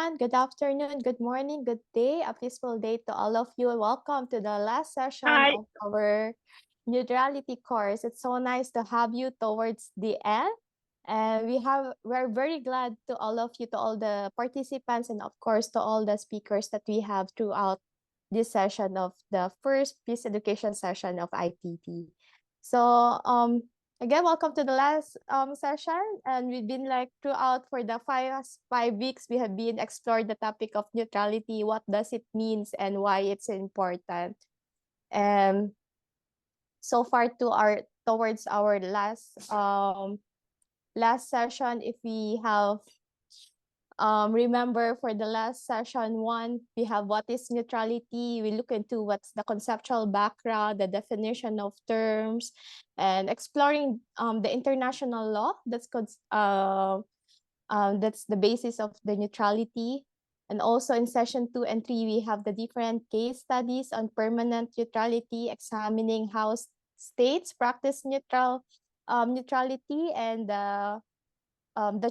everyone. Good afternoon, good morning, good day, a peaceful day to all of you. Welcome to the last session Hi. of our neutrality course. It's so nice to have you towards the end. And we're very glad to all of you, to all the participants, and of course to all the speakers that we have throughout this session of the first peace education session of IPT. So again, welcome to the last session, and we've been like throughout for the 5 weeks we have been explored the topic of neutrality, what does it means and why it's important. And so far towards our last session, if we have remember for the last session one, we have what is neutrality. We look into what's the conceptual background, the definition of terms, and exploring the international law that's the basis of the neutrality. And also in session 2 and 3, we have the different case studies on permanent neutrality, examining how states practice neutrality and the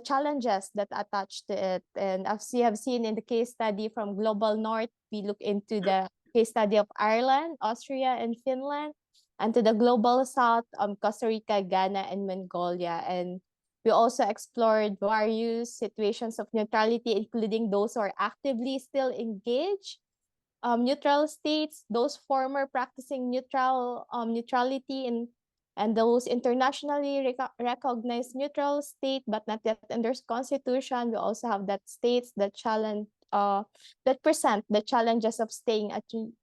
challenges that attach to it. And as you have seen in the case study from Global North, we look into the case study of Ireland, Austria, and Finland, and to the Global South, Costa Rica, Ghana, and Mongolia. And we also explored various situations of neutrality, including those who are actively still engaged, neutral states, those former practicing neutrality and those internationally recognized neutral state but not yet under constitution. We also have that states that that present the challenges of staying a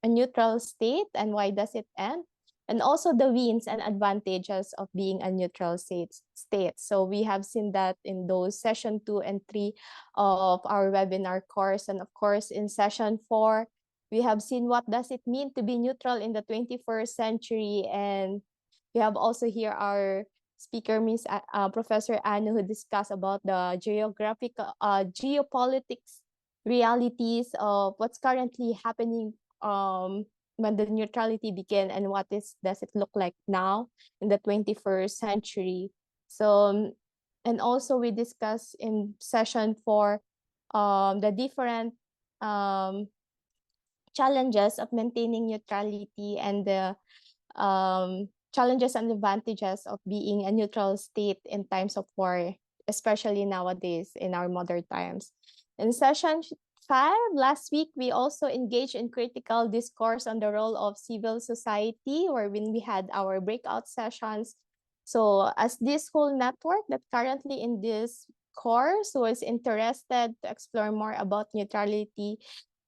neutral state and why does it end, and also the wins and advantages of being a neutral state. So we have seen that in those session 2 and 3 of our webinar course. And of course in session 4, we have seen what does it mean to be neutral in the 21st century. And we have also here our speaker, Miss Professor Anu, who discussed about the geopolitics realities of what's currently happening when the neutrality began and does it look like now in the 21st century. So, and also we discussed in session 4 the different challenges of maintaining neutrality and the challenges and advantages of being a neutral state in times of war, especially nowadays in our modern times. In session 5, last week, we also engaged in critical discourse on the role of civil society, where when we had our breakout sessions. So as this whole network that currently in this course was interested to explore more about neutrality,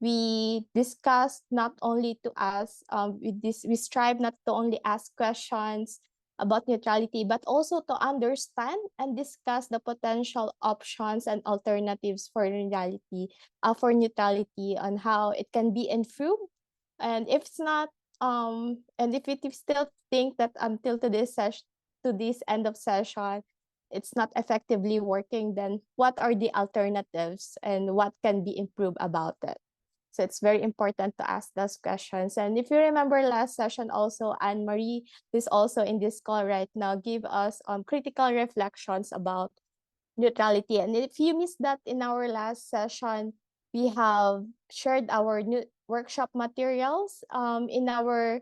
we discussed not only to ask, we strive not to only ask questions about neutrality, but also to understand and discuss the potential options and alternatives for neutrality on how it can be improved. And if it's not, and if you still think that until to this end of session, it's not effectively working, then what are the alternatives and what can be improved about it? So it's very important to ask those questions. And if you remember last session also, Anne-Marie, who's also in this call right now, give us critical reflections about neutrality. And if you missed that in our last session, we have shared our new workshop materials in our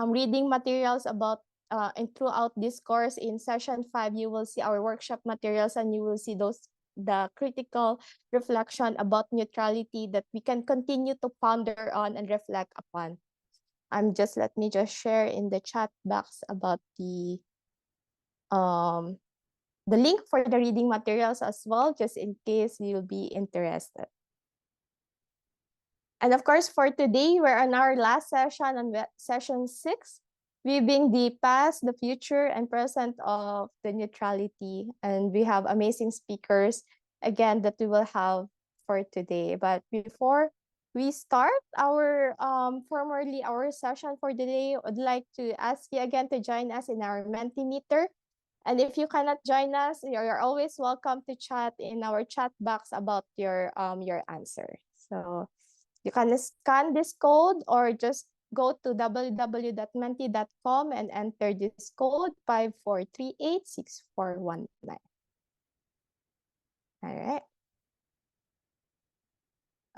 reading materials about and throughout this course. In session 5, you will see our workshop materials and you will see the critical reflection about neutrality that we can continue to ponder on and reflect upon. Let me just share in the chat box about the link for the reading materials as well, just in case you'll be interested. And of course, for today, we're on our last session, on session 6, viewing the past, the future, and present of the neutrality. And we have amazing speakers, again, that we will have for today. But before we start our formally our session for today, I'd like to ask you again to join us in our Mentimeter. And if you cannot join us, you're always welcome to chat in our chat box about your answer. So you can scan this code or just go to www.menti.com and enter this code 54386419. All right.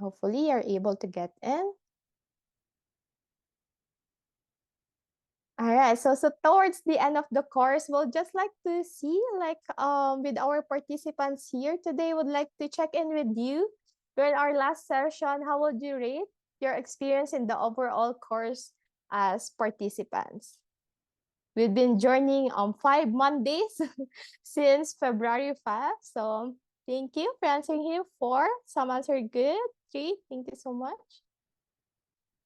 Hopefully you're able to get in. All right, so towards the end of the course, we'll just like to see like with our participants here today, would like to check in with you. During our last session, how would you rate your experience in the overall course as participants? We've been joining on 5 Mondays since February 5th. So thank you for answering here. 4, some answer good. 3, thank you so much.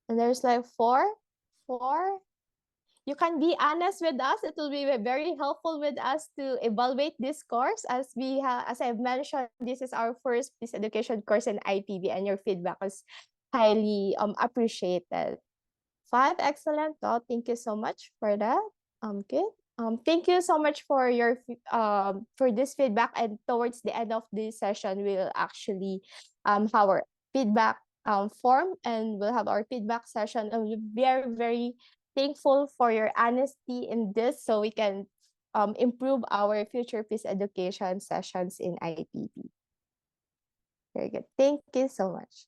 And there's like 4. You can be honest with us. It will be very helpful with us to evaluate this course. As we have, as I've mentioned, this is our first peace education course in IPB, and your feedback is highly appreciated. 5, excellent. Oh, thank you so much for that. Good. Thank you so much for your for this feedback. And towards the end of this session, we'll actually have our feedback form, and we'll have our feedback session. And we're very, very thankful for your honesty in this, so we can improve our future peace education sessions in IPB. Very good. Thank you so much.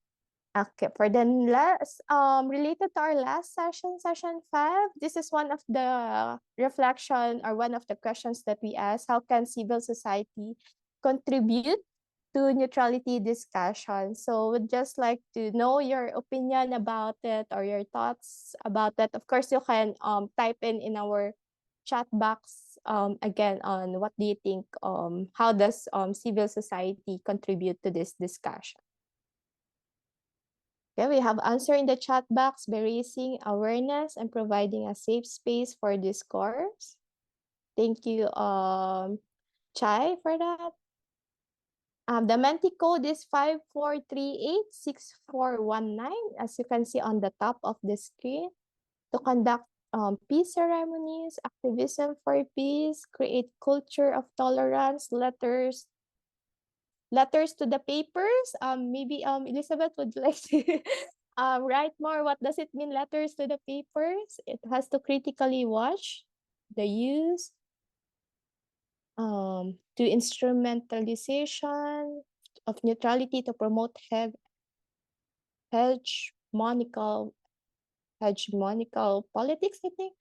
Okay, for the last, related to our last session, session 5, this is one of the reflection or one of the questions that we asked. How can civil society contribute to neutrality discussion? So we'd just like to know your opinion about it or your thoughts about that. Of course, you can type in our chat box again on what do you think, how does civil society contribute to this discussion? Okay, we have answer in the chat box by raising awareness and providing a safe space for discourse. Thank you, Chai, for that. The Menti code is 54386419, as you can see on the top of the screen, to conduct peace ceremonies, activism for peace, create culture of tolerance, letters to the papers. Maybe Elizabeth would like to write more. What does it mean, letters to the papers? It has to critically watch the use to instrumentalization of neutrality to promote hegemonical politics, I think.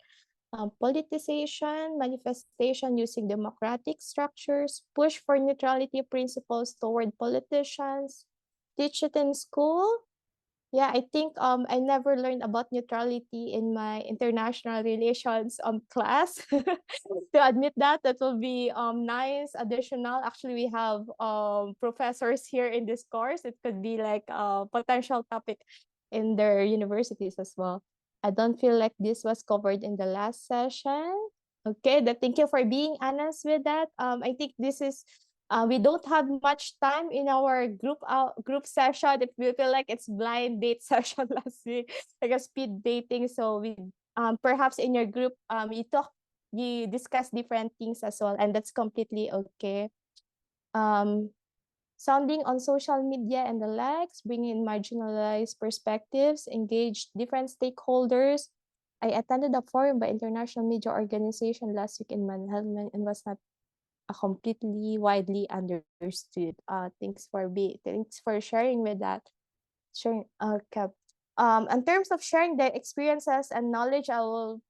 Politicization, manifestation using democratic structures, push for neutrality principles toward politicians, teach it in school. Yeah, I think I never learned about neutrality in my international relations class. To admit that, that will be nice additional. Actually, we have professors here in this course. It could be like a potential topic in their universities as well. I don't feel like this was covered in the last session. Okay, thank you for being honest with that. I think this is we don't have much time in our group session. If we feel like it's blind date session last week, like a speed dating. So we perhaps in your group you discuss different things as well, and that's completely okay. Sounding on social media and the likes, bringing in marginalized perspectives, engage different stakeholders. I attended a forum by international media organization last week in Manhattan and was not completely widely understood. Thanks for sharing with that. Sharing. Okay. In terms of sharing the experiences and knowledge, I will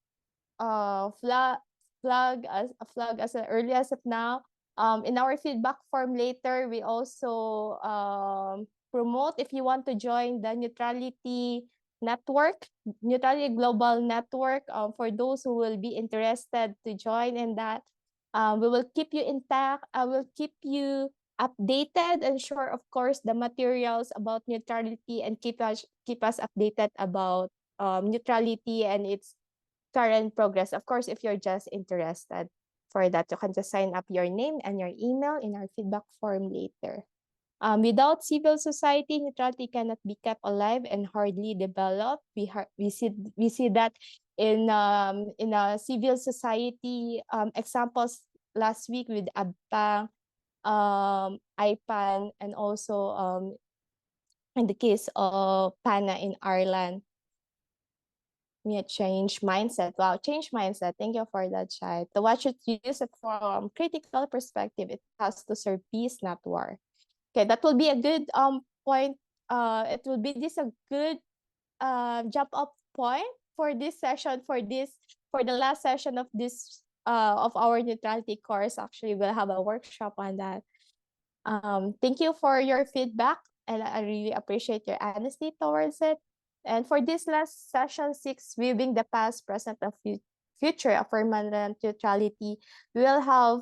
flag as early as of now. In our feedback form later, we also promote if you want to join the neutrality network, neutrality global network. For those who will be interested to join in that, we will keep you intact. I will keep you updated and share, of course, the materials about neutrality, and keep us updated about neutrality and its current progress. Of course, if you're just interested for that, you can just sign up your name and your email in our feedback form later. Without civil society, neutrality cannot be kept alive and hardly developed. We see that in a civil society examples last week with ABPANG, IPAN, and also in the case of PANA in Ireland. Yeah, change mindset. Wow, change mindset. Thank you for that, Chai. To watch it, use it from critical perspective. It has to serve peace, not war. Okay, that will be a good point it will be this a good jump up point for this session, for the last session of this of our neutrality course. Actually, we'll have a workshop on that. Thank you for your feedback, and I really appreciate your honesty towards it. And for this last session 6, viewing the past, present, and future of permanent neutrality, we will have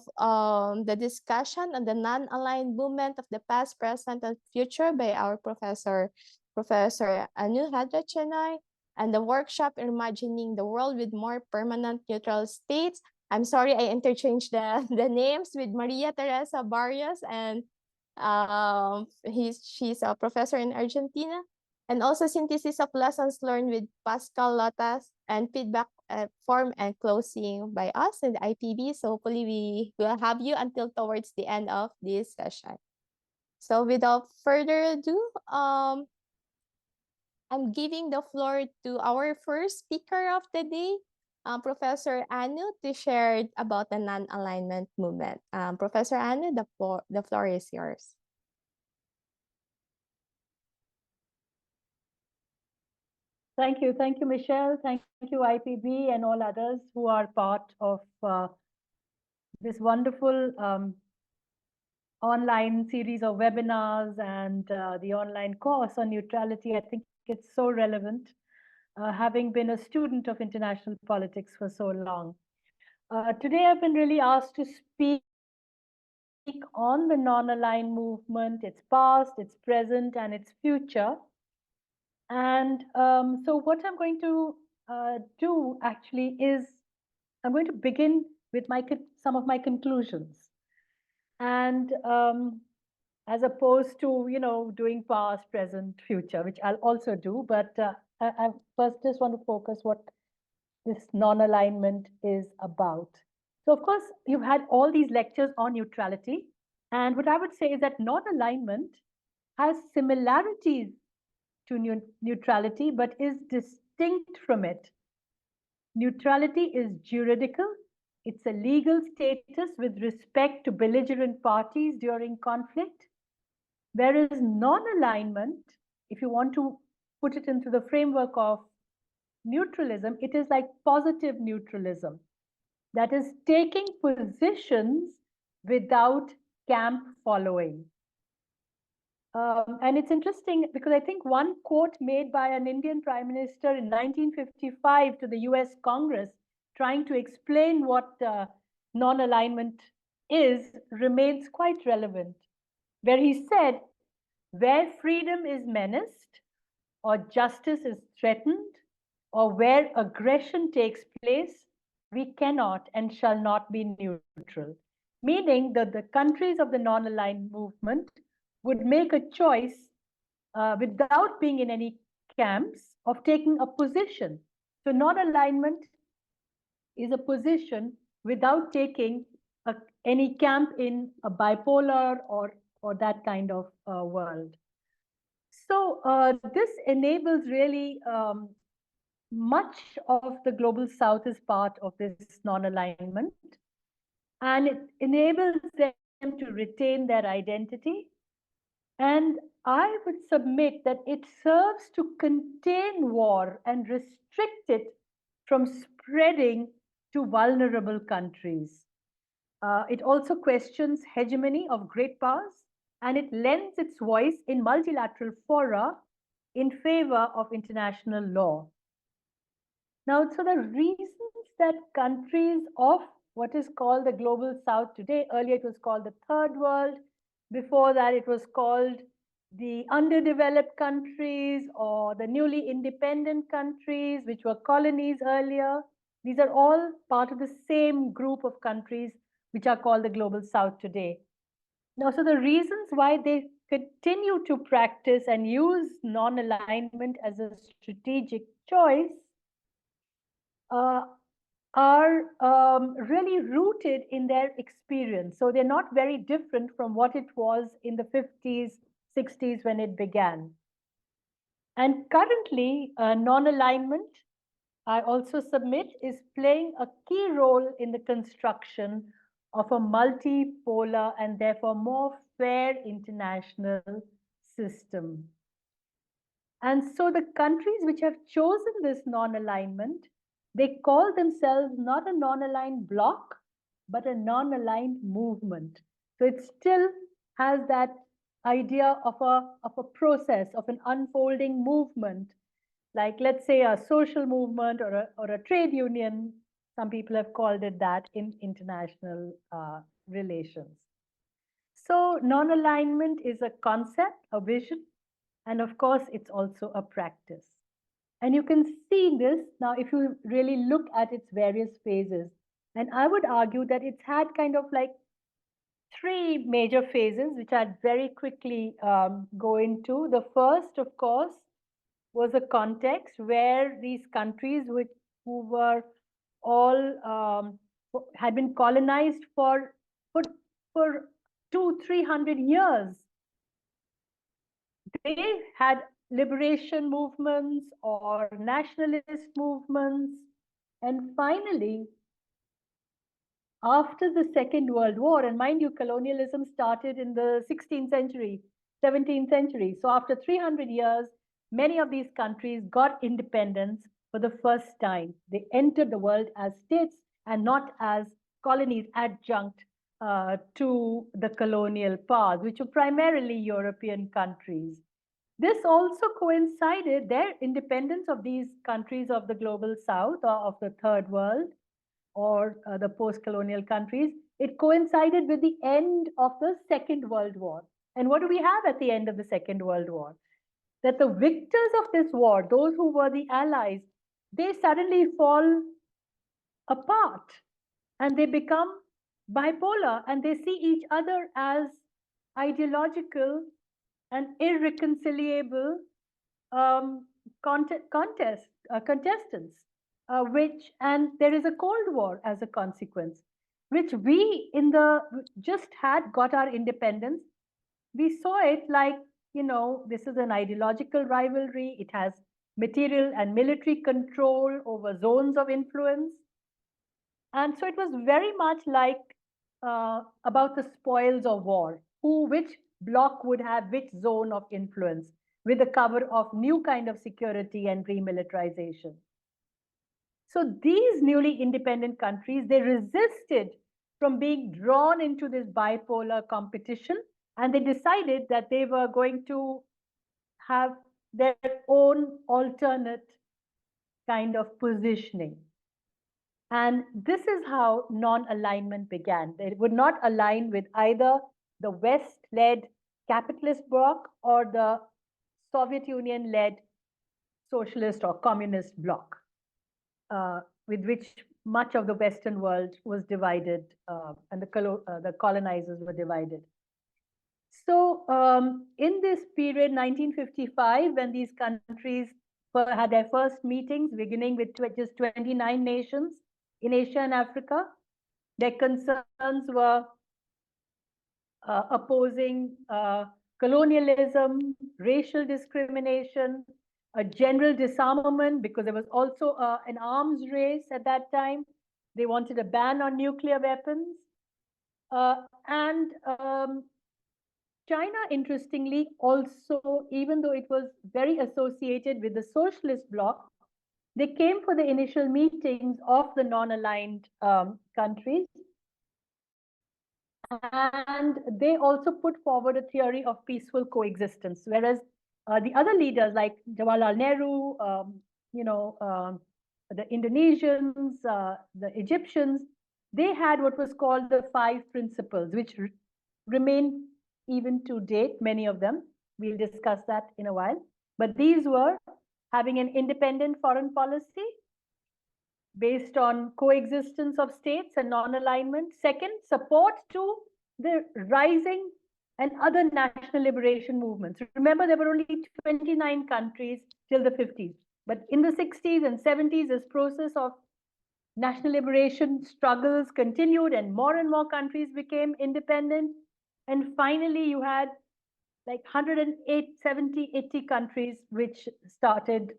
the discussion on the non-aligned movement of the past, present, and future by our Professor Anuradha Chenoy, and the workshop Reimagining the World with More Permanent Neutral States. I'm sorry I interchanged the names with Maria Teresa Barrios, and she's a professor in Argentina. And also synthesis of lessons learned with Pascal, Lottaz, and feedback form and closing by us in the IPB. So hopefully we will have you until towards the end of this session. So without further ado, I'm giving the floor to our first speaker of the day, Professor Anu, to share about the non-alignment movement. Professor Anu, the floor is yours. Thank you, Michelle. Thank you, IPB, and all others who are part of this wonderful online series of webinars and the online course on neutrality. I think it's so relevant, having been a student of international politics for so long. Today, I've been really asked to speak on the non-aligned movement, its past, its present, and its future. And so what I'm going to do actually is I'm going to begin with some of my conclusions. And as opposed to, doing past, present, future, which I'll also do, but I first just want to focus what this non-alignment is about. So of course, you've had all these lectures on neutrality. And what I would say is that non-alignment has similarities to neutrality, but is distinct from it. Neutrality is juridical. It's a legal status with respect to belligerent parties during conflict. Whereas non-alignment, if you want to put it into the framework of neutralism, it is like positive neutralism. That is taking positions without camp following. And it's interesting because I think one quote made by an Indian Prime Minister in 1955 to the US Congress trying to explain what non-alignment is remains quite relevant, where he said, where freedom is menaced or justice is threatened or where aggression takes place, we cannot and shall not be neutral. Meaning that the countries of the non-aligned movement would make a choice without being in any camps of taking a position. So non-alignment is a position without taking any camp in a bipolar or that kind of world. So this enables really much of the global south is part of this non-alignment, and it enables them to retain their identity. And I would submit that it serves to contain war and restrict it from spreading to vulnerable countries. It also questions hegemony of great powers, and it lends its voice in multilateral fora in favor of international law. Now, so the reasons that countries of what is called the global south today, earlier it was called the third world, before that it was called the underdeveloped countries or the newly independent countries, which were colonies earlier. These are all part of the same group of countries which are called the global south today. Now, so the reasons why they continue to practice and use non-alignment as a strategic choice are really rooted in their experience. So they're not very different from what it was in the 50s, 60s when it began. And currently, non-alignment, I also submit, is playing a key role in the construction of a multipolar and therefore more fair international system. And so the countries which have chosen this non-alignment, they call themselves not a non-aligned bloc, but a non-aligned movement. So it still has that idea of a process, of an unfolding movement, like let's say a social movement or a trade union. Some people have called it that in international relations. So non-alignment is a concept, a vision, and of course, it's also a practice. And you can see this now if you really look at its various phases. And I would argue that it's had kind of like three major phases, which I'd very quickly go into. The first, of course, was a context where these countries who were all had been colonized for, for 200-300 years. They had liberation movements or nationalist movements. And finally, after the Second World War, and mind you, colonialism started in the 16th century, 17th century. So after 300 years, many of these countries got independence for the first time. They entered the world as states and not as colonies adjunct to the colonial past, which were primarily European countries. This also coincided, their independence of these countries of the global south or of the third world or the post-colonial countries, it coincided with the end of the Second World War. And what do we have at the end of the Second World War? That the victors of this war, those who were the allies, they suddenly fall apart and they become bipolar and they see each other as ideological and irreconcilable contestants, and there is a Cold War as a consequence, which we just had got our independence. We saw it like, this is an ideological rivalry. It has material and military control over zones of influence. And so it was very much like about the spoils of war, which bloc would have which zone of influence with the cover of new kind of security and remilitarization. So these newly independent countries, they resisted from being drawn into this bipolar competition, and they decided that they were going to have their own alternate kind of positioning. And this is how non-alignment began. They would not align with either the West-led capitalist bloc or the Soviet Union-led socialist or communist bloc, with which much of the Western world was divided, and the colonizers were divided. So in this period, 1955, when these countries had their first meetings, beginning with just 29 nations in Asia and Africa, their concerns were opposing colonialism, racial discrimination, a general disarmament, because there was also an arms race at that time. They wanted a ban on nuclear weapons. And China, interestingly, also, even though it was very associated with the socialist bloc, they came for the initial meetings of the non-aligned countries. And they also put forward a theory of peaceful coexistence, whereas the other leaders like Jawaharlal Nehru, the Indonesians, the Egyptians, they had what was called the 5 principles, which remain even to date, many of them. We'll discuss that in a while. But these were having an independent foreign policy based on coexistence of states and non-alignment. Second, support to the rising and other national liberation movements. Remember, there were only 29 countries till the 50s. But in the 60s and 70s, this process of national liberation struggles continued and more countries became independent. And finally, you had like 108, 70, 80 countries which started,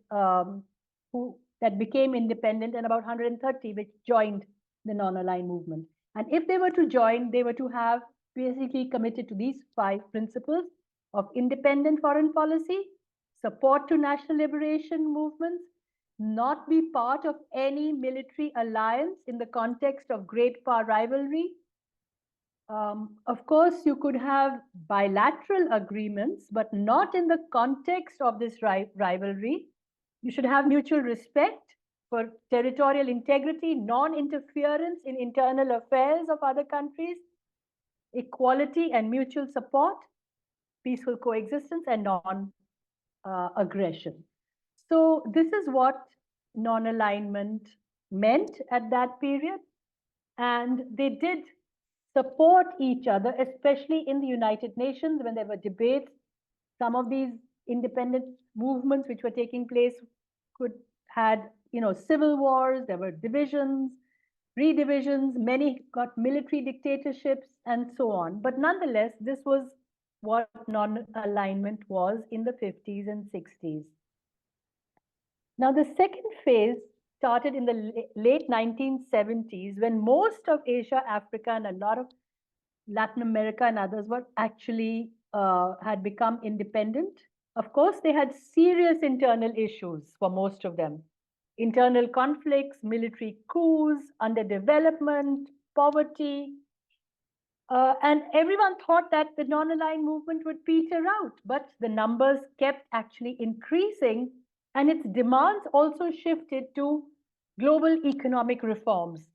that became independent, and about 130 which joined the non-aligned movement. And if they were to join, they were to have basically committed to these 5 principles of independent foreign policy, support to national liberation movements, not be part of any military alliance in the context of great power rivalry. Of course, you could have bilateral agreements, but not in the context of this rivalry. You should have mutual respect for territorial integrity, non-interference in internal affairs of other countries, equality and mutual support, peaceful coexistence, and non-aggression. So this is what non-alignment meant at that period. And they did support each other, especially in the United Nations when there were debates. Some of these independent movements which were taking place had civil wars, there were divisions, redivisions, many got military dictatorships and so on. But nonetheless, this was what non-alignment was in the 50s and 60s. Now, the second phase started in the late 1970s when most of Asia, Africa, and a lot of Latin America and others were actually had become independent. Of course, they had serious internal issues for most of them. Internal conflicts, military coups, underdevelopment, poverty. And everyone thought that the non-aligned movement would peter out, but the numbers kept actually increasing, and its demands also shifted to global economic reforms.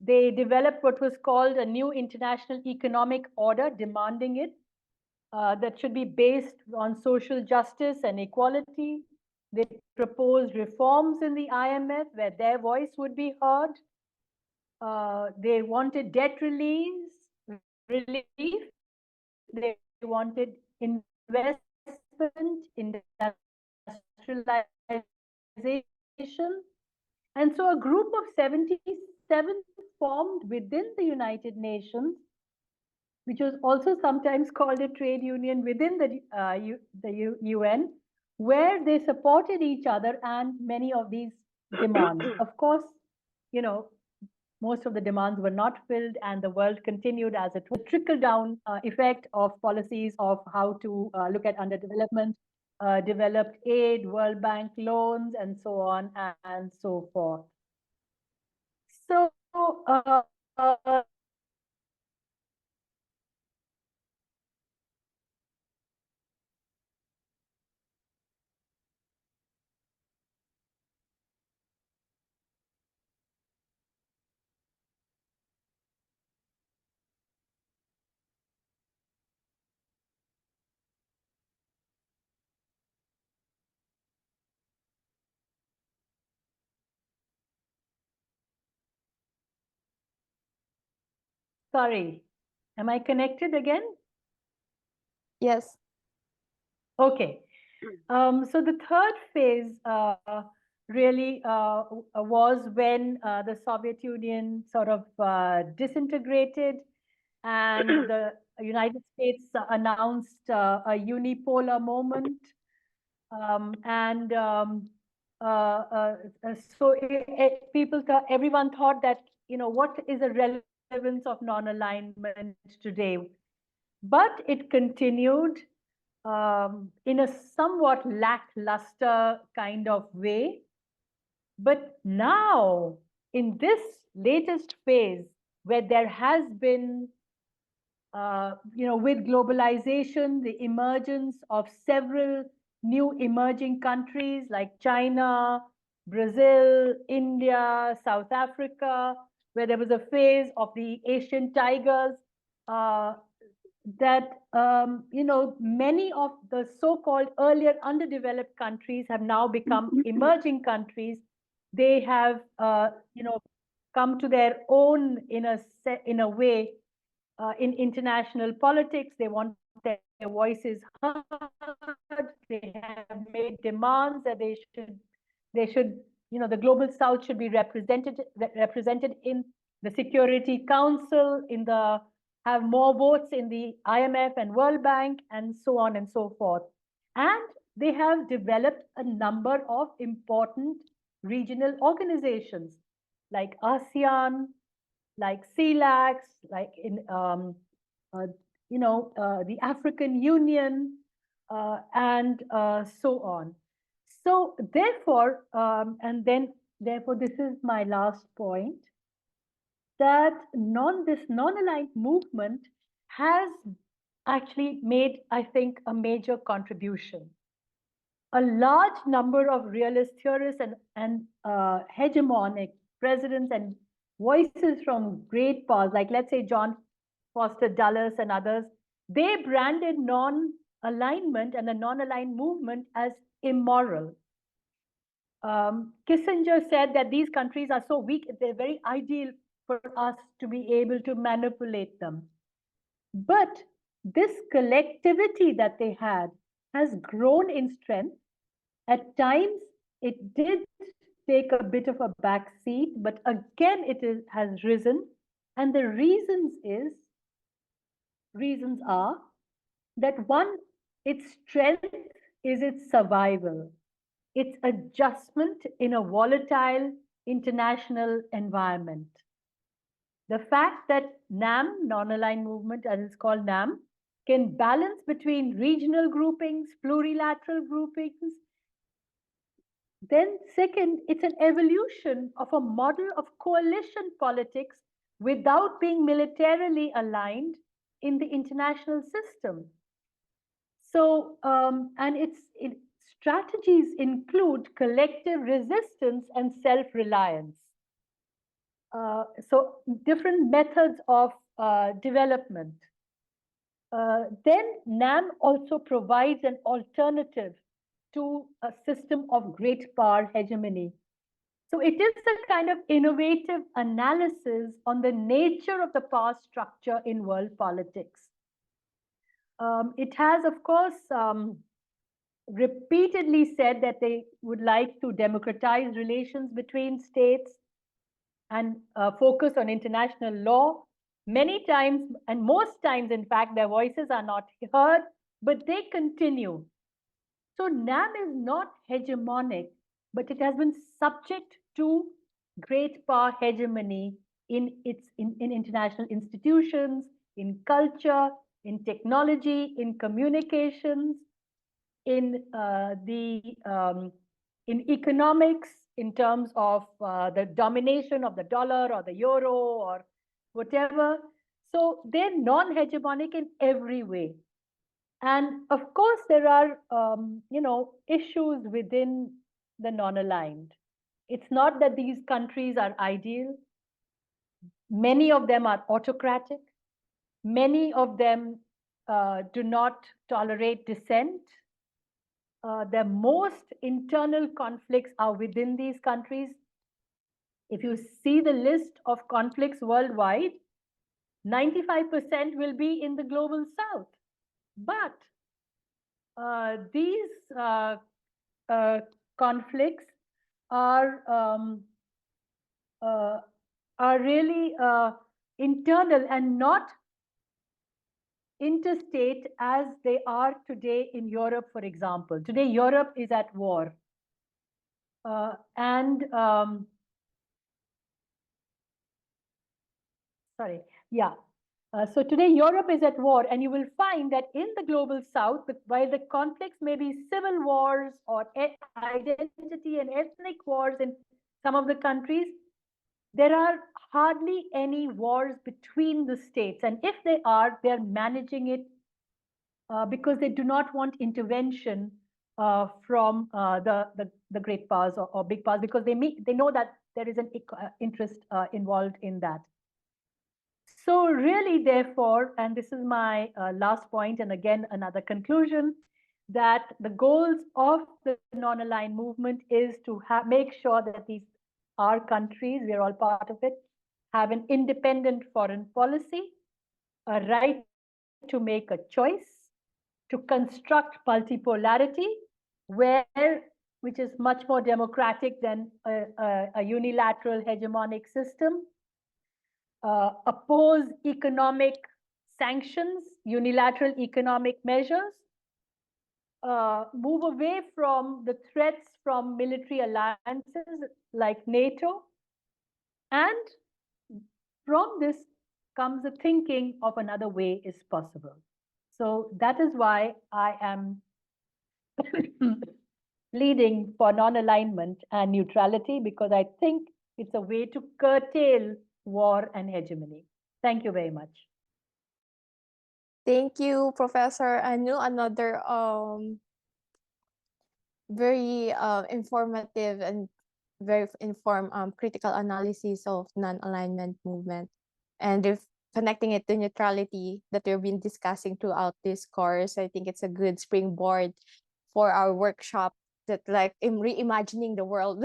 They developed what was called a new international economic order, demanding it that should be based on social justice and equality. They proposed reforms in the IMF where their voice would be heard. They wanted debt relief. They wanted investment, industrialization. And so a group of 77 formed within the United Nations, which was also sometimes called a trade union within the UN, where they supported each other and many of these demands. Of course, most of the demands were not filled, and the world continued as it was. The trickle-down effect of policies of how to look at underdevelopment, developed aid, World Bank loans, and so on and so forth. So, sorry, am I connected again? Yes. Okay. So the third phase really was when the Soviet Union sort of disintegrated, and the United States announced a unipolar moment. So everyone thought that, what is the relevance of non-alignment today? But it continued in a somewhat lackluster kind of way. But now, in this latest phase, where there has been, with globalization, the emergence of several new emerging countries like China, Brazil, India, South Africa, where there was a phase of the Asian tigers, that many of the so-called earlier underdeveloped countries have now become emerging countries. They have come to their own in a way in international politics. They want their voices heard. They have made demands that they should the global South should be represented in the Security Council, have more votes in the IMF and World Bank, and so on and so forth. And they have developed a number of important regional organizations like ASEAN, like CELAC, like in the African Union, and so on. So therefore, therefore, this is my last point, that this non-aligned movement has actually made, I think, a major contribution. A large number of realist theorists and hegemonic presidents and voices from great powers, like let's say John Foster Dulles and others, they branded non-alignment and the non-aligned movement as immoral. Kissinger said that these countries are so weak, they're very ideal for us to be able to manipulate them. But this collectivity that they had has grown in strength. At times, it did take a bit of a back seat, but again, has risen. And the reasons are that one, its strength is its survival, its adjustment in a volatile international environment. The fact that NAM, non-aligned movement, as it's called NAM, can balance between regional groupings, plurilateral groupings. Then second, it's an evolution of a model of coalition politics without being militarily aligned in the international system. So, and its strategies include collective resistance and self-reliance. So different methods of development. Then NAM also provides an alternative to a system of great power hegemony. So it is a kind of innovative analysis on the nature of the power structure in world politics. It has, of course, repeatedly said that they would like to democratize relations between states and focus on international law. Many times, and most times, in fact, their voices are not heard, but they continue. So NAM is not hegemonic, but it has been subject to great power hegemony in international institutions, in culture, in technology, in communications, in in economics, in terms of the domination of the dollar or the euro or whatever. So they're non-hegemonic in every way. And of course, there are, issues within the non-aligned. It's not that these countries are ideal. Many of them are autocratic. Many of them do not tolerate dissent. The most internal conflicts are within these countries. If you see the list of conflicts worldwide, 95% will be in the global south. But these conflicts are really internal and not interstate as they are today in Europe, for example. Today, Europe is at war. So today Europe is at war, and you will find that in the global south, while the conflicts may be civil wars or identity and ethnic wars in some of the countries, there are hardly any wars between the states. And if they are, they're managing it because they do not want intervention from the great powers or big powers, because they know that there is an interest involved in that. So really, therefore, and this is my last point, and again, another conclusion, that the goals of the non-aligned movement is to make sure that our countries, we're all part of it, have an independent foreign policy, a right to make a choice, to construct multipolarity, which is much more democratic than a unilateral hegemonic system, oppose economic sanctions, unilateral economic measures, move away from the threats from military alliances like NATO. And from this comes the thinking of another way is possible. So that is why I am leading for non-alignment and neutrality, because I think it's a way to curtail war and hegemony. Thank you very much. Thank you, Professor Anu. Another very informative and very informed critical analysis of non-alignment movement, and if connecting it to neutrality that we've been discussing throughout this course. I think it's a good springboard for our workshop that like in reimagining the world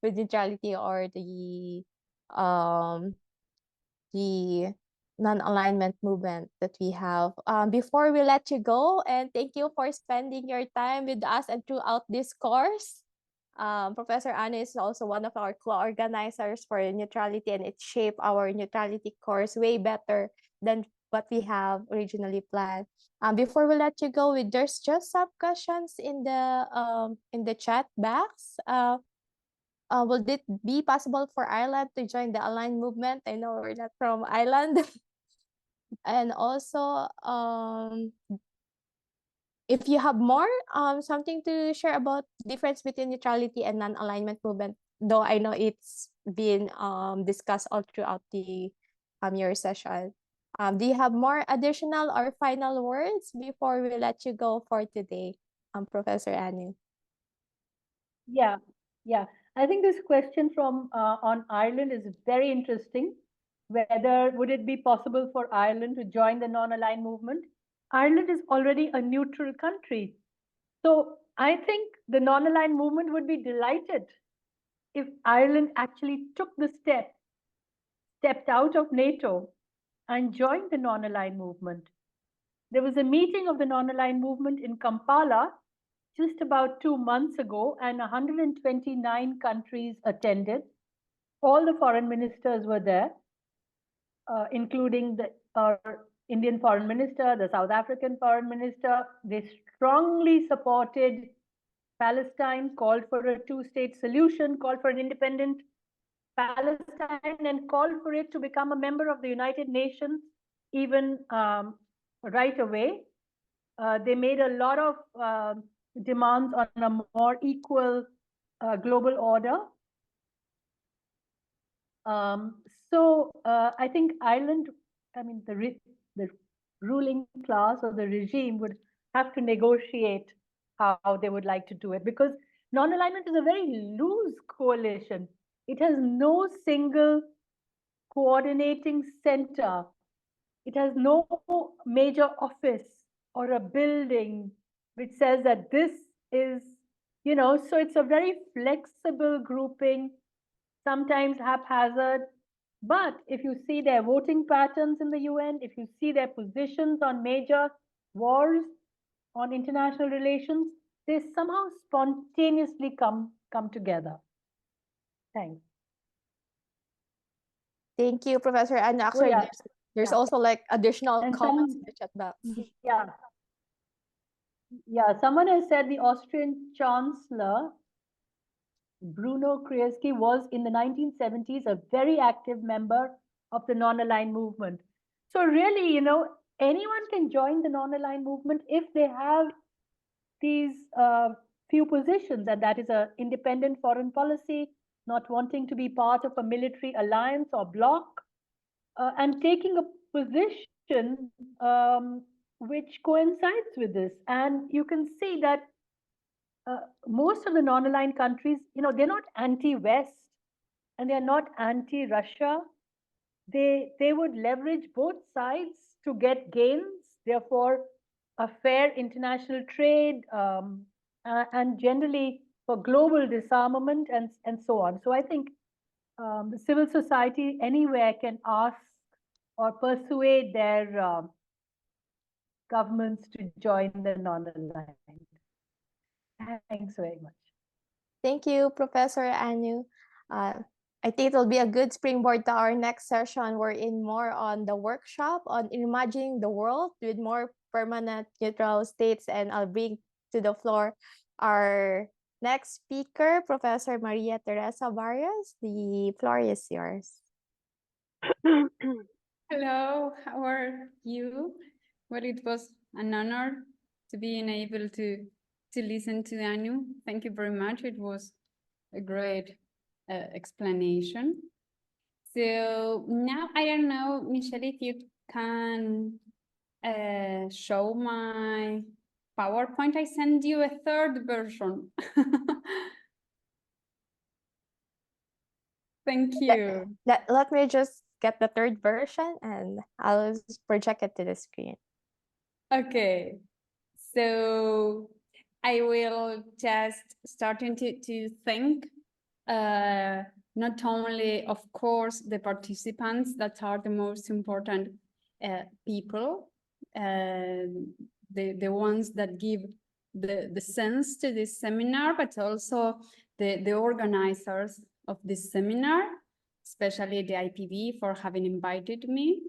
with neutrality, or the non-alignment movement that we have. Before we let you go, and thank you for spending your time with us and throughout this course. Professor Anna is also one of our co-organizers for neutrality, and it shaped our neutrality course way better than what we have originally planned. Before we let you go, there's just some questions in the chat box. Will it be possible for Ireland to join the aligned movement? I know we're not from Ireland. And also, if you have more something to share about difference between neutrality and non-alignment movement, though I know it's been discussed all throughout the your session. Do you have more additional or final words before we let you go for today, Professor Anu? Yeah. I think this question from on Ireland is very interesting. Whether would it be possible for Ireland to join the non-aligned movement? Ireland is already a neutral country. So I think the non-aligned movement would be delighted if Ireland actually took the stepped out of NATO and joined the non-aligned movement. There was a meeting of the non-aligned movement in Kampala just about 2 months ago, and 129 countries attended. All the foreign ministers were there, including our Indian foreign minister, the South African foreign minister. They strongly supported Palestine, called for a two-state solution, called for an independent Palestine, and called for it to become a member of the United Nations even right away. They made a lot of demands on a more equal global order. So I think Ireland, I mean, the ruling class or the regime would have to negotiate how they would like to do it, because non-alignment is a very loose coalition. It has no single coordinating center. It has no major office or a building which says that this is, so it's a very flexible grouping, sometimes haphazard. But if you see their voting patterns in the UN, if you see their positions on major wars, on international relations, they somehow spontaneously come together. Thanks. Thank you, Professor. And actually, yeah. there's also like additional And comments in the chat box. Yeah, someone has said the Austrian Chancellor Bruno Kreisky was in the 1970s a very active member of the non-aligned movement. So really, anyone can join the non-aligned movement if they have these few positions, and that is an independent foreign policy, not wanting to be part of a military alliance or bloc, and taking a position which coincides with this. And you can see that most of the non-aligned countries, they're not anti-West and they're not anti-Russia. They would leverage both sides to get gains, therefore a fair international trade, and generally for global disarmament and so on. So I think the civil society anywhere can ask or persuade their governments to join the non-aligned. Thanks very much. Thank you, Professor Anu. I think it'll be a good springboard to our next session. We're in more on the workshop on imagining the world with more permanent neutral states, and I'll bring to the floor our next speaker, Professor Maria Teresa Barrios. The floor is yours. Hello, how are you? Well, it was an honor to be able to to listen to Anu. Thank you very much. It was a great explanation. So now I don't know, Michelle, if you can show my PowerPoint. I sent you a third version. Thank you. Let me just get the third version and I'll just project it to the screen. Okay, so I will just starting to think not only, of course, the participants that are the most important people, the ones that give the sense to this seminar, but also the organizers of this seminar, especially the IPB for having invited me.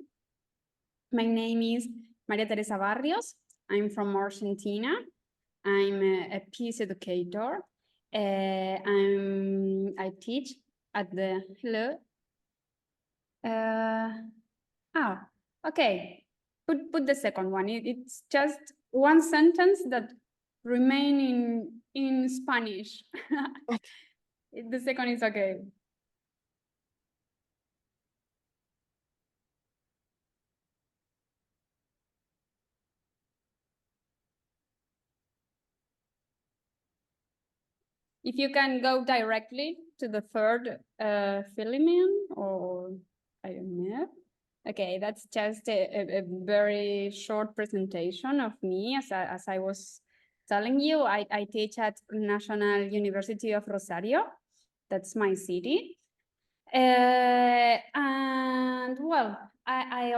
My name is Maria Teresa Barrios. I'm from Argentina. I'm a peace educator. I teach at the, hello. Okay. Put the second one. It's just one sentence that remain in Spanish. The second is okay. If you can go directly to the third filament, or I don't know. Okay, that's just a very short presentation of me. As I was telling you, I teach at National University of Rosario. That's my city. And well, I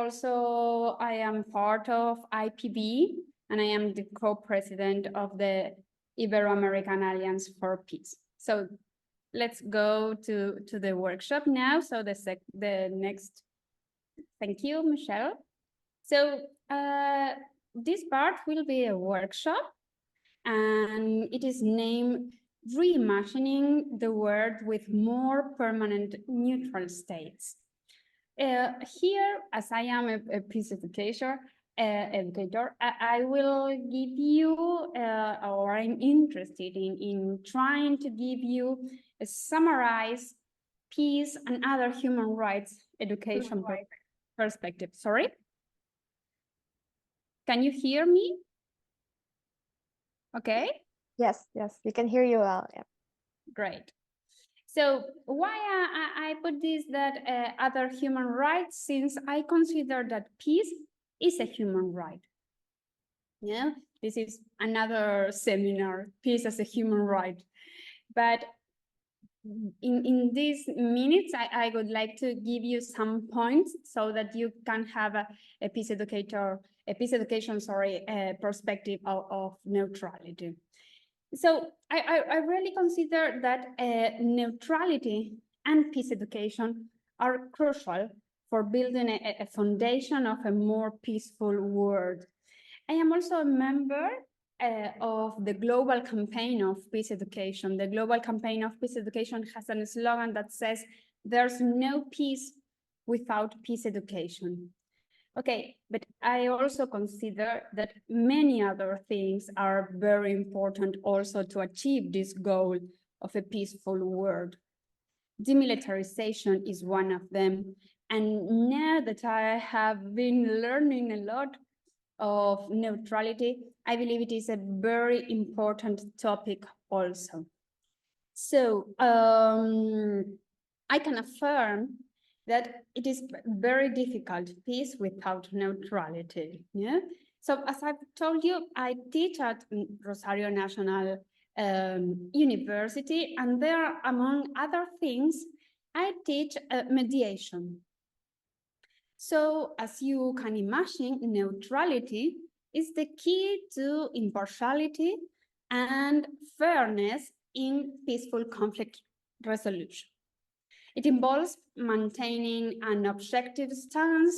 am part of IPB, and I am the co-president of the Ibero-American Alliance for Peace. So let's go to the workshop now. So the next, thank you, Michelle. So this part will be a workshop, and it is named Reimagining the World with More Permanent Neutral States. Here, as I am a peace educator, I will give you, or I'm interested in trying to give you a summarized peace and other human rights education perspective. Sorry? Can you hear me? Okay. Yes, we can hear you well. Yeah. Great. So why I put this that other human rights, since I consider that peace is a human right. Yeah, this is another seminar, peace as a human right. But in these minutes, I would like to give you some points so that you can have a peace education perspective of neutrality. So I really consider that neutrality and peace education are crucial for building a foundation of a more peaceful world. I am also a member of the global campaign of peace education. The global campaign of peace education has a slogan that says, "There's no peace without peace education." Okay, but I also consider that many other things are very important also to achieve this goal of a peaceful world. Demilitarization is one of them. And now that I have been learning a lot of neutrality, I believe it is a very important topic also. So I can affirm that it is very difficult peace without neutrality. Yeah. So as I've told you, I teach at Rosario National University, and there, among other things, I teach mediation. So as you can imagine, neutrality is the key to impartiality and fairness in peaceful conflict resolution. It involves maintaining an objective stance,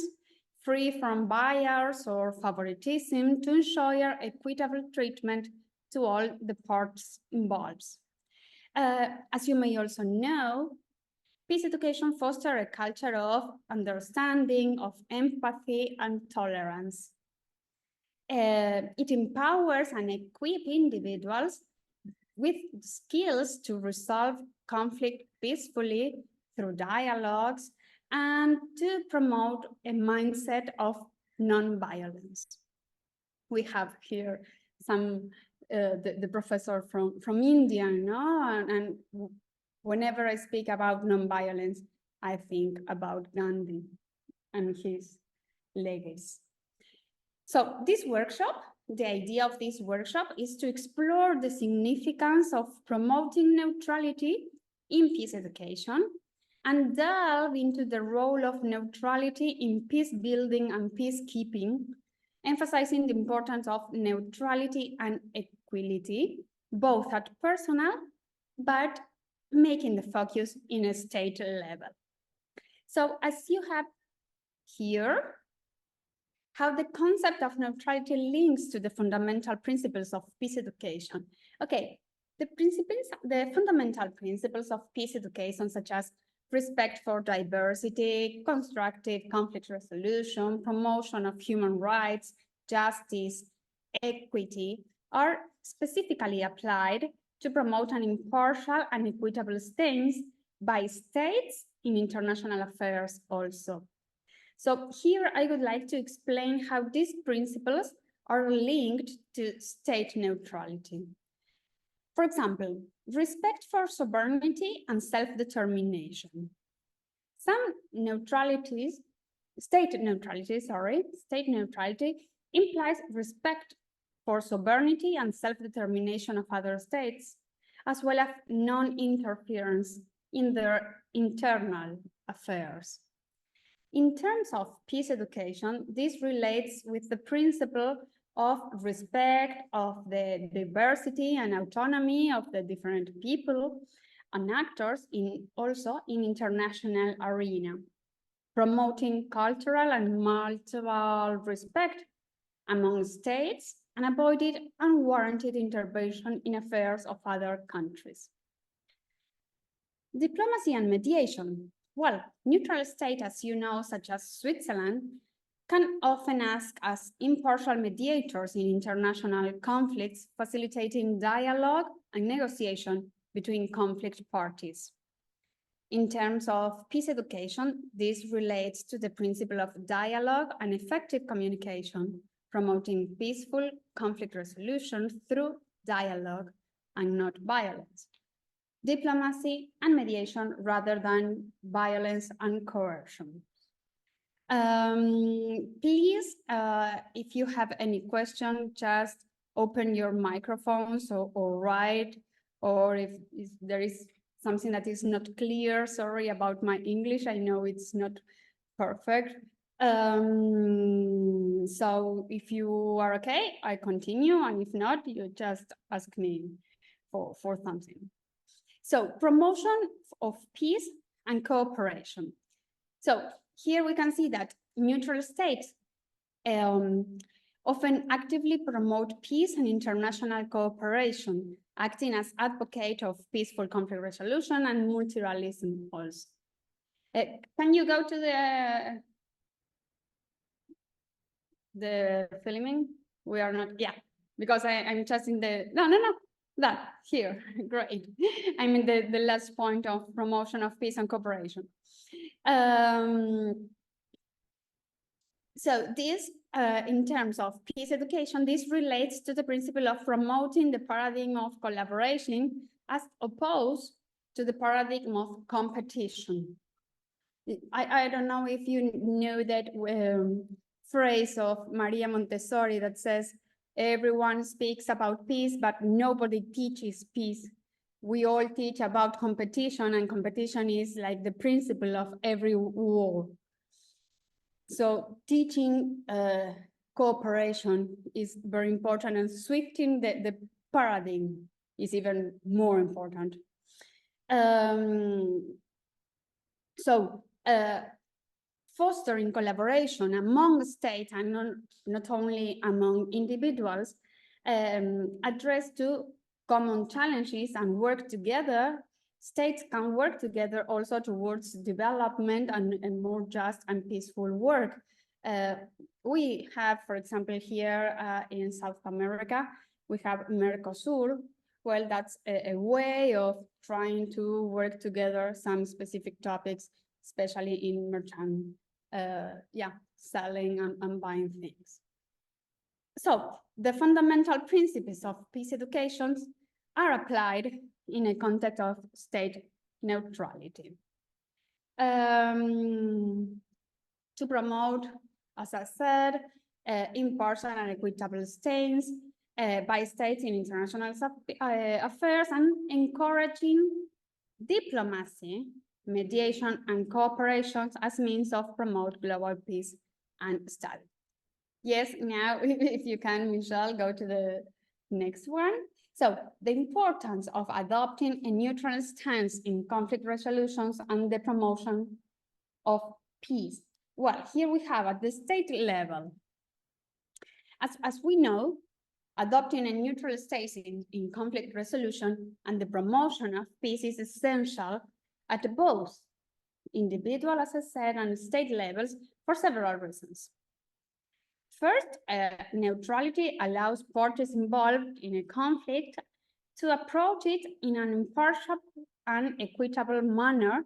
free from bias or favoritism, to ensure equitable treatment to all the parts involved. As you may also know, peace education fosters a culture of understanding, of empathy, and tolerance. it empowers and equips individuals with skills to resolve conflict peacefully through dialogues and to promote a mindset of non-violence. We have here some the professor from India, no? And whenever I speak about non-violence, I think about Gandhi and his legacy. So this workshop, the idea of this workshop is to explore the significance of promoting neutrality in peace education and delve into the role of neutrality in peace building and peacekeeping, emphasizing the importance of neutrality and equality, both at personal, but making the focus in a state level. So as you have here, how the concept of neutrality links to the fundamental principles of peace education. Okay, the fundamental principles of peace education, such as respect for diversity, constructive conflict resolution, promotion of human rights, justice, equity, are specifically applied to promote an impartial and equitable stance by states in international affairs also. So here I would like to explain how these principles are linked to state neutrality. For example, respect for sovereignty and self-determination. Some state neutrality implies respect for sovereignty and self-determination of other states, as well as non-interference in their internal affairs. In terms of peace education, this relates with the principle of respect of the diversity and autonomy of the different people and actors also in international arena, promoting cultural and multiple respect among states and avoiding unwarranted intervention in affairs of other countries. Diplomacy and mediation. Well, neutral states, as you know, such as Switzerland, can often act as impartial mediators in international conflicts, facilitating dialogue and negotiation between conflict parties. In terms of peace education, this relates to the principle of dialogue and effective communication, promoting peaceful conflict resolution through dialogue and not violence. Diplomacy and mediation rather than violence and coercion. Please, if you have any question, just open your microphones or write, or if there is something that is not clear, sorry about my English, I know it's not perfect. So if you are okay, I continue, and if not, you just ask me for something. So promotion of peace and cooperation. So here we can see that neutral states often actively promote peace and international cooperation, acting as advocate of peaceful conflict resolution and multilateralism also. Can you go to the filming? We are not, yeah, because I'm just in the, no, that here, great. I'm in the last point of promotion of peace and cooperation. So this, in terms of peace education, this relates to the principle of promoting the paradigm of collaboration as opposed to the paradigm of competition. I don't know if you know that phrase of Maria Montessori that says, everyone speaks about peace, but nobody teaches peace. We all teach about competition, and competition is like the principle of every war. So teaching cooperation is very important, and switching the paradigm is even more important. Fostering collaboration among states and not only among individuals, address to common challenges and work together. States can work together also towards development and more just and peaceful work. We have, for example, here in South America, we have Mercosur. Well, that's a way of trying to work together some specific topics, especially in merchant, selling and buying things. So the fundamental principles of peace education are applied in a context of state neutrality. To promote, as I said, impartial and equitable states by states in international affairs, and encouraging diplomacy, mediation, and cooperation as means of promote global peace and stability. Yes, now, if you can, Michelle, go to the next one. So the importance of adopting a neutral stance in conflict resolutions and the promotion of peace. Well, here we have at the state level, as we know, adopting a neutral stance in conflict resolution and the promotion of peace is essential at both individual, as I said, and state levels for several reasons. First, neutrality allows parties involved in a conflict to approach it in an impartial and equitable manner,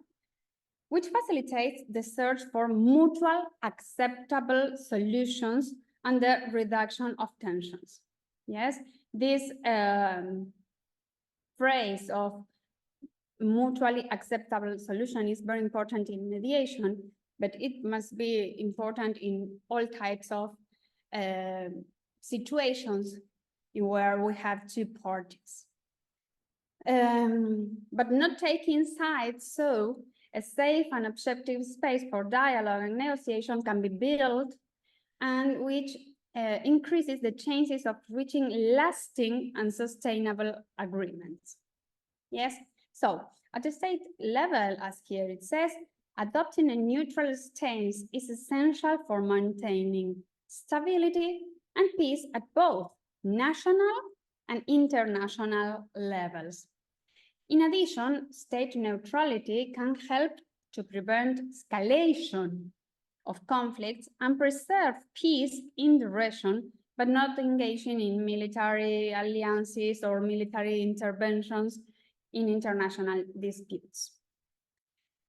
which facilitates the search for mutual acceptable solutions and the reduction of tensions. Yes, this phrase of mutually acceptable solution is very important in mediation, but it must be important in all types of situations in where we have two parties. But not taking sides, so a safe and objective space for dialogue and negotiation can be built, and which increases the chances of reaching lasting and sustainable agreements. Yes, so at the state level, as here it says, adopting a neutral stance is essential for maintaining stability and peace at both national and international levels. In addition, state neutrality can help to prevent escalation of conflicts and preserve peace in the region, but not engaging in military alliances or military interventions in international disputes.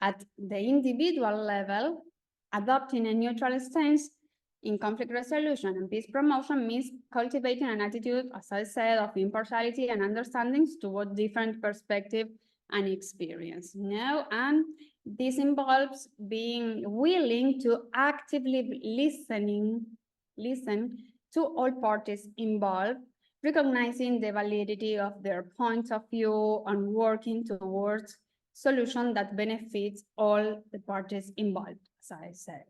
At the individual level, adopting a neutral stance in conflict resolution and peace promotion means cultivating an attitude, as I said, of impartiality and understandings toward different perspectives and experience. And this involves being willing to actively listen to all parties involved, recognizing the validity of their points of view and working towards solution that benefits all the parties involved, as I said.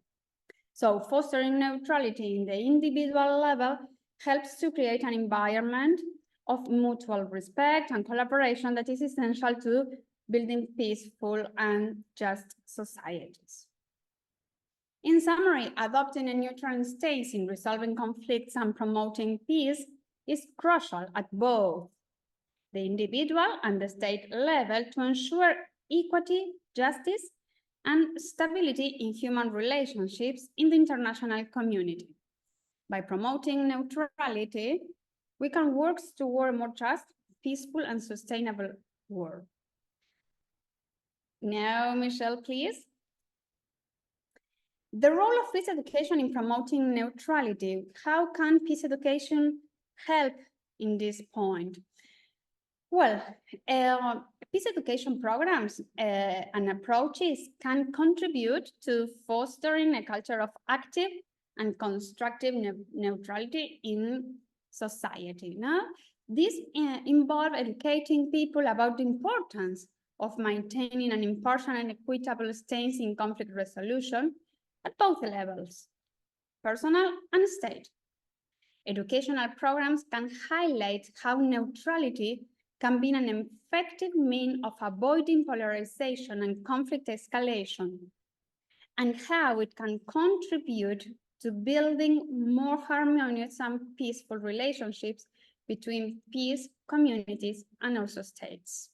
So fostering neutrality in the individual level helps to create an environment of mutual respect and collaboration that is essential to building peaceful and just societies. In summary, adopting a neutral stance in resolving conflicts and promoting peace is crucial at both the individual and the state level to ensure equity, justice, and stability in human relationships in the international community. By promoting neutrality, we can work toward a more just, peaceful, and sustainable world. Now, Michelle, please. The role of peace education in promoting neutrality. How can peace education help in this point? Well, peace education programs and approaches can contribute to fostering a culture of active and constructive neutrality in society. Now, this involves educating people about the importance of maintaining an impartial and equitable stance in conflict resolution at both levels, personal and state. Educational programs can highlight how neutrality can be an effective means of avoiding polarization and conflict escalation, and how it can contribute to building more harmonious and peaceful relationships between peace communities and also states.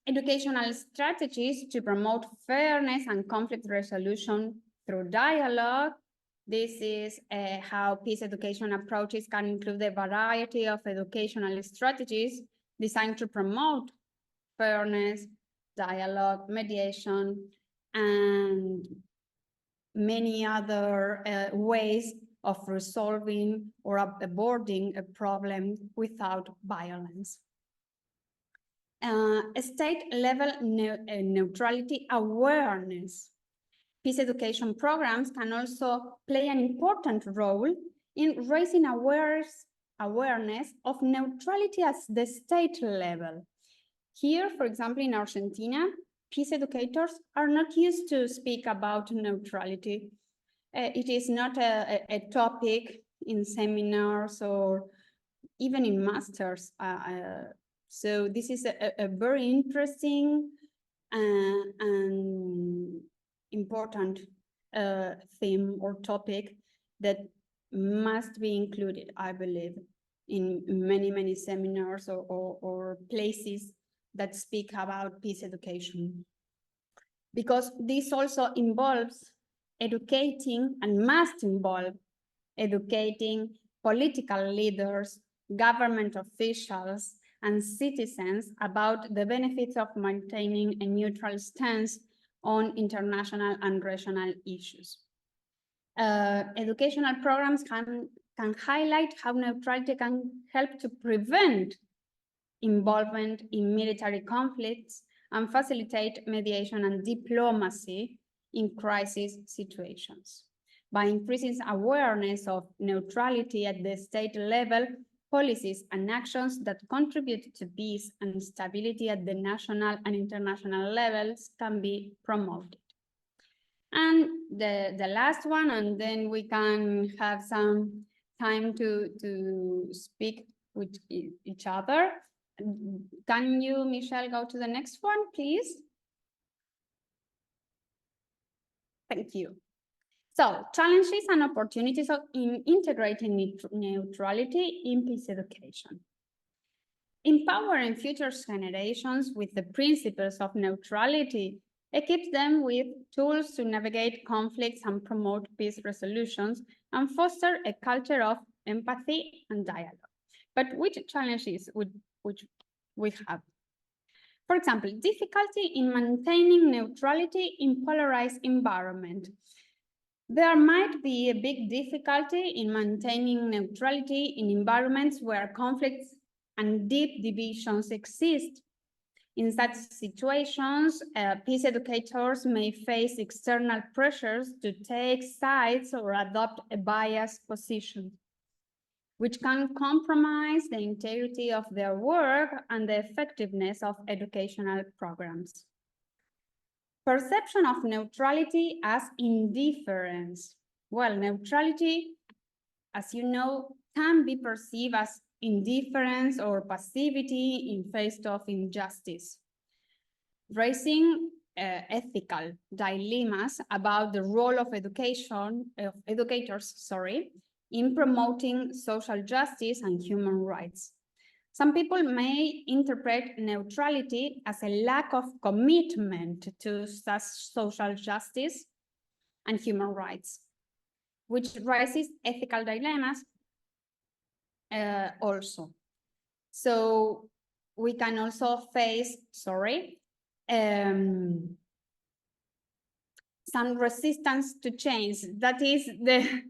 Educational strategies to promote fairness and conflict resolution through dialogue. This is how peace education approaches can include a variety of educational strategies designed to promote fairness, dialogue, mediation, and many other ways of resolving or aborting a problem without violence. State-level neutrality awareness. Peace education programs can also play an important role in raising awareness of neutrality at the state level. Here, for example, in Argentina, peace educators are not used to speak about neutrality. It is not a topic in seminars or even in masters. So this is a very interesting and important theme or topic that must be included, I believe, in many, many seminars or places that speak about peace education. Because this also involves educating and must involve educating political leaders, government officials, and citizens about the benefits of maintaining a neutral stance on international and regional issues. Educational programs can highlight how neutrality can help to prevent involvement in military conflicts and facilitate mediation and diplomacy in crisis situations. By increasing awareness of neutrality at the state level, policies and actions that contribute to peace and stability at the national and international levels can be promoted. And the last one, and then we can have some time to speak with each other. Can you, Michelle, go to the next one, please? Thank you. So, challenges and opportunities in integrating neutrality in peace education. Empowering future generations with the principles of neutrality equips them with tools to navigate conflicts and promote peace resolutions and foster a culture of empathy and dialogue. But which challenges would we have? For example, difficulty in maintaining neutrality in polarized environment. There might be a big difficulty in maintaining neutrality in environments where conflicts and deep divisions exist. In such situations, peace educators may face external pressures to take sides or adopt a biased position, which can compromise the integrity of their work and the effectiveness of educational programs. Perception of neutrality as indifference. Well, neutrality, as you know, can be perceived as indifference or passivity in face of injustice, raising ethical dilemmas about the role of educators, in promoting social justice and human rights. Some people may interpret neutrality as a lack of commitment to social justice and human rights, which raises ethical dilemmas also. So we can also face, some resistance to change. That is the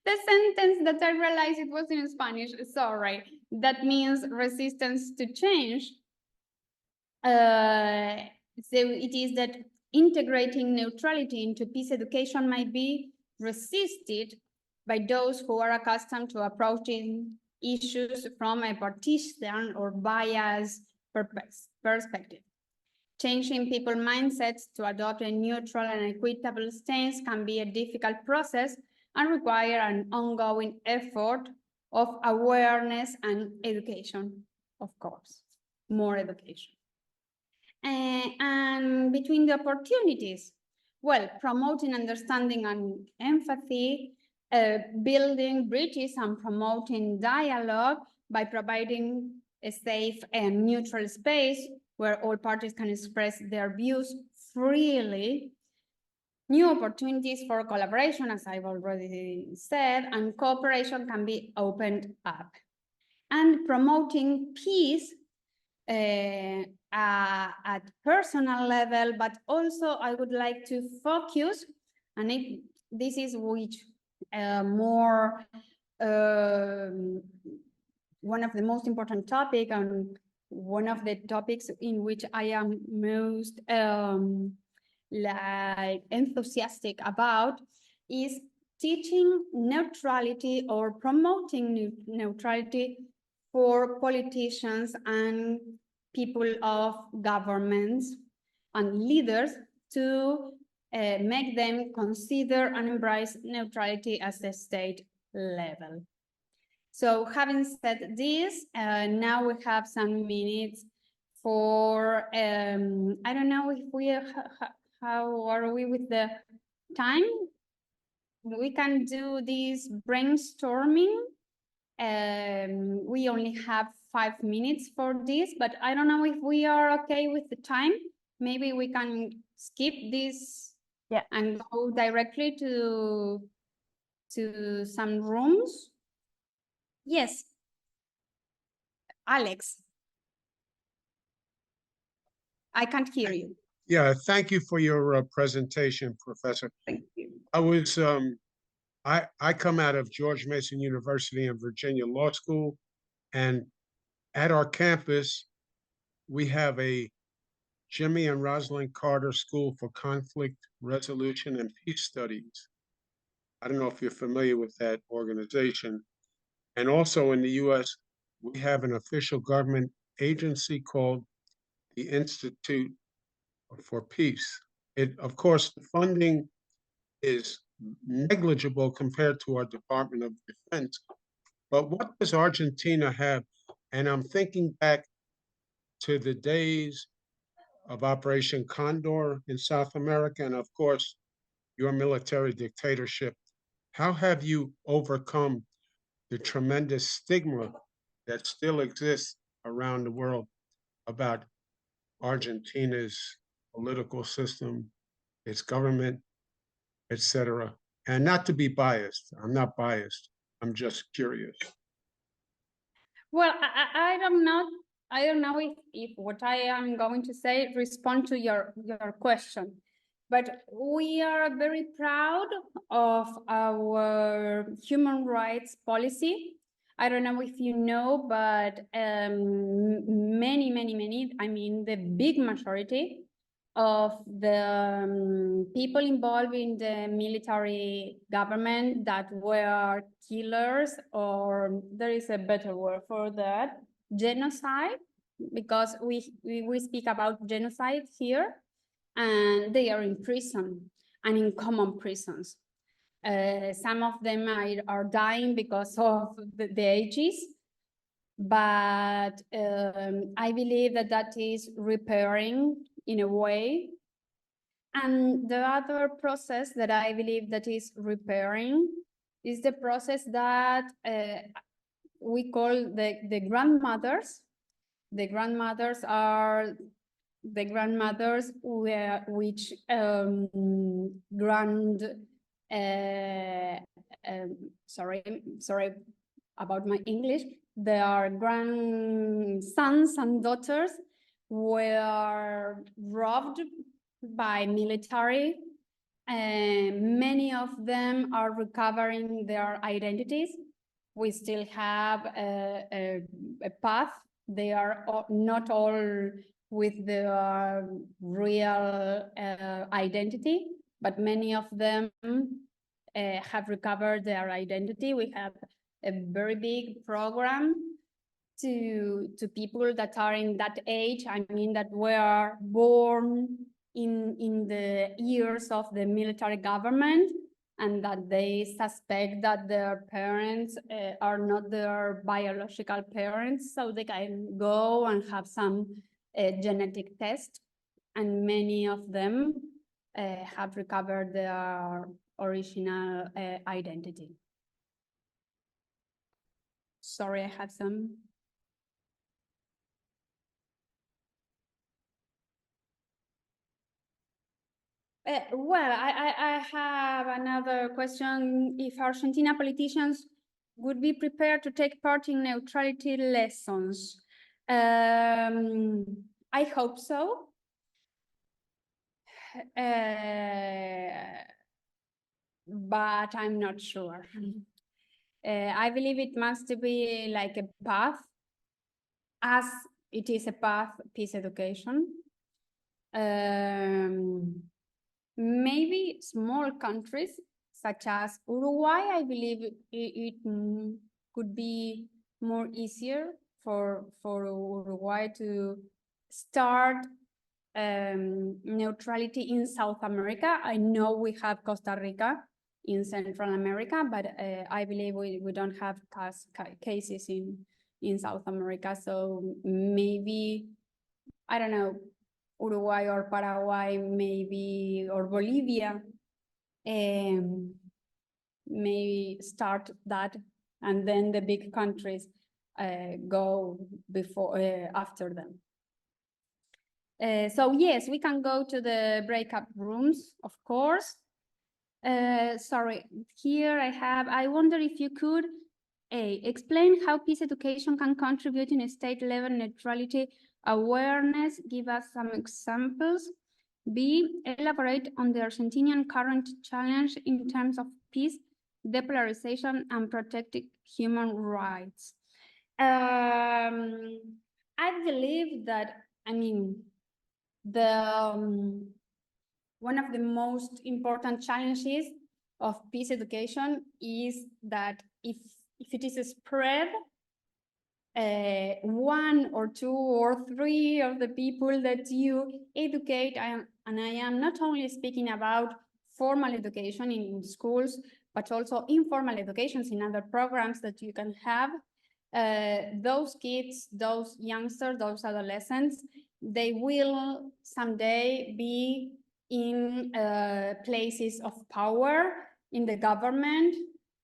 sentence that I realized it was in Spanish, sorry. That means resistance to change. So it is that integrating neutrality into peace education might be resisted by those who are accustomed to approaching issues from a partisan or biased perspective. Changing people's mindsets to adopt a neutral and equitable stance can be a difficult process and require an ongoing effort of awareness and education, of course, more education. And between the opportunities, well, promoting understanding and empathy, building bridges and promoting dialogue by providing a safe and neutral space where all parties can express their views freely, new opportunities for collaboration, as I've already said, and cooperation can be opened up. And promoting peace at personal level, but also I would like to focus, and this is which more one of the most important topic, and one of the topics in which I am most like enthusiastic about, is teaching neutrality or promoting neutrality for politicians and people of governments and leaders, to make them consider and embrace neutrality at the state level. So having said this, now we have some minutes for, I don't know if we, how are we with the time? We can do this brainstorming. We only have 5 minutes for this, but I don't know if we are okay with the time. Maybe we can skip this, yeah, and go directly to some rooms. Yes, Alex, I can't hear you. Yeah, thank you for your presentation, Professor. Thank you. I come out of George Mason University in Virginia Law School, and at our campus, we have a Jimmy and Rosalind Carter School for Conflict Resolution and Peace Studies. I don't know if you're familiar with that organization. And also in the US, we have an official government agency called the Institute for Peace. Of course, the funding is negligible compared to our Department of Defense. But what does Argentina have? And I'm thinking back to the days of Operation Condor in South America, and of course, your military dictatorship. How have you overcome the tremendous stigma that still exists around the world about Argentina's political system, its government, etc.? And not to be biased, I'm not biased, I'm just curious. Well, I don't know. I don't know if what I am going to say respond to your question, but we are very proud of our human rights policy. I don't know if you know, but many, I mean, the big majority of the people involved in the military government that were killers, or there is a better word for that, genocide, because we speak about genocide here, and they are in prison and in common prisons. Some of them are dying because of the ages, but I believe that is repairing in a way. And the other process that I believe that is repairing is the process that we call the grandmothers. The grandmothers are the grandmothers which sorry about my English. Their grandsons and daughters were robbed by military, and many of them are recovering their identities. We still have a path. They are not all with the real identity, but many of them have recovered their identity. We have a very big program to people that are in that age, I mean, that were born in the years of the military government, and that they suspect that their parents are not their biological parents, so they can go and have some genetic test, and many of them have recovered their original identity. Sorry, I have some. Well, I have another question. If Argentina politicians would be prepared to take part in neutrality lessons, I hope so. But I'm not sure. I believe it must be like a path, as it is a path, peace education. Maybe small countries such as Uruguay, I believe it could be more easier for Uruguay to start neutrality in South America. I know we have Costa Rica in Central America, but I believe we don't have cases in South America. So maybe, I don't know, Uruguay or Paraguay, maybe, or Bolivia, may start that, and then the big countries go before after them. So yes, we can go to the breakout rooms, of course. Sorry, here I wonder if you could explain how peace education can contribute in a state level neutrality awareness, give us some examples. B, elaborate on the Argentinian current challenge in terms of peace, depolarization, and protecting human rights. I believe that, I mean, the one of the most important challenges of peace education is that if it is spread, one or two or three of the people that you educate, and I am not only speaking about formal education in schools, but also informal educations in other programs that you can have, those kids, those youngsters, those adolescents, they will someday be in places of power in the government.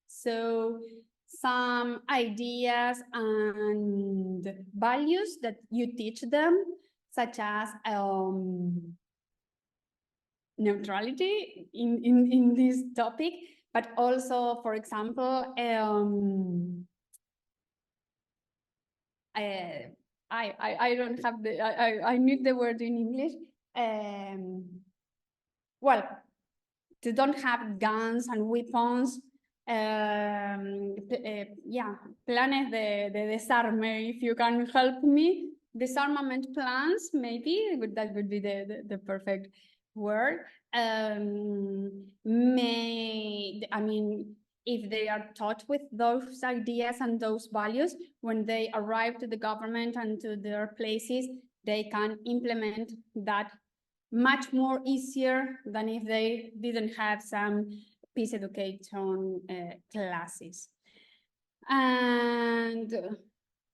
So some ideas and values that you teach them, such as neutrality in this topic, but also, for example, I don't have the, I need the word in English. Well, to don't have guns and weapons. Yeah, planes de desarme, if you can help me. Disarmament plans, maybe, that would be the perfect word. I mean, if they are taught with those ideas and those values, when they arrive to the government and to their places, they can implement that much more easier than if they didn't have some peace education classes. And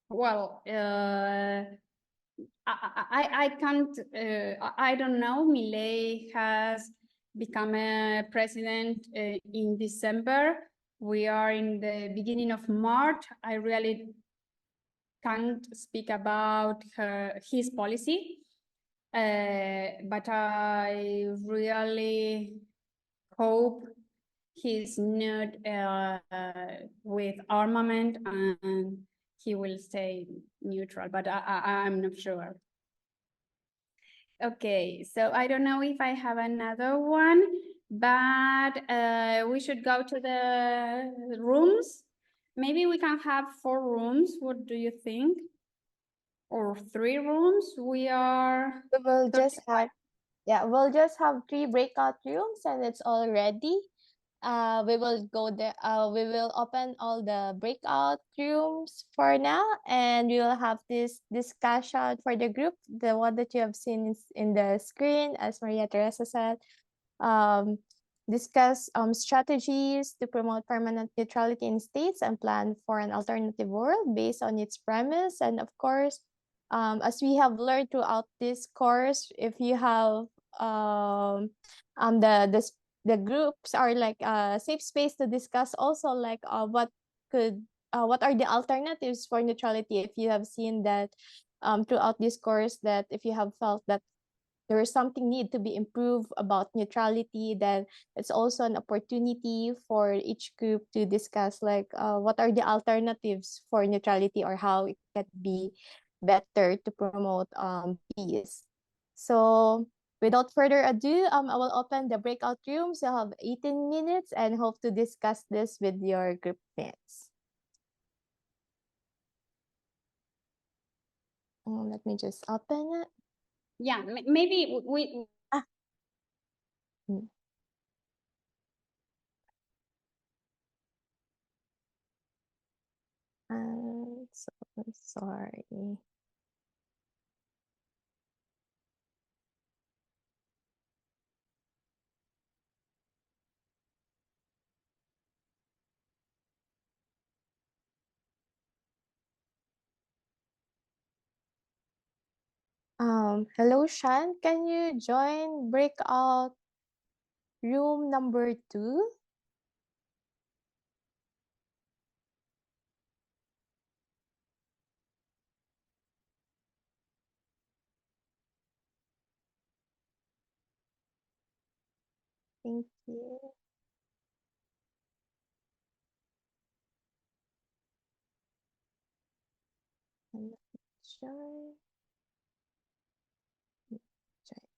well, I can't, I don't know, Milei has become a president in December. We are in the beginning of March. I really can't speak about his policy. But I really hope he's not with armament and he will stay neutral, but I'm not sure. Okay, so I don't know if I have another one, but we should go to the rooms. Maybe we can have 4 rooms. What do you think? Or 3 rooms? We will just have, yeah, we'll just have 3 breakout rooms and it's all ready. We will go there. We will open all the breakout rooms for now, and we will have this discussion for the group, the one that you have seen in the screen, as Maria Teresa said. Discuss strategies to promote permanent neutrality in states and plan for an alternative world based on its premise. And of course, as we have learned throughout this course, if you have the groups are like a safe space to discuss also like what are the alternatives for neutrality, if you have seen that throughout this course, that if you have felt that there is something need to be improved about neutrality, then it's also an opportunity for each group to discuss like what are the alternatives for neutrality or how it can be better to promote peace. So without further ado, I will open the breakout rooms. You'll have 18 minutes and hope to discuss this with your group mates. Let me just open it. Yeah, maybe we Mm. So sorry. Hello, Shan. Can you join breakout room number 2? Thank you. And let me join. Join.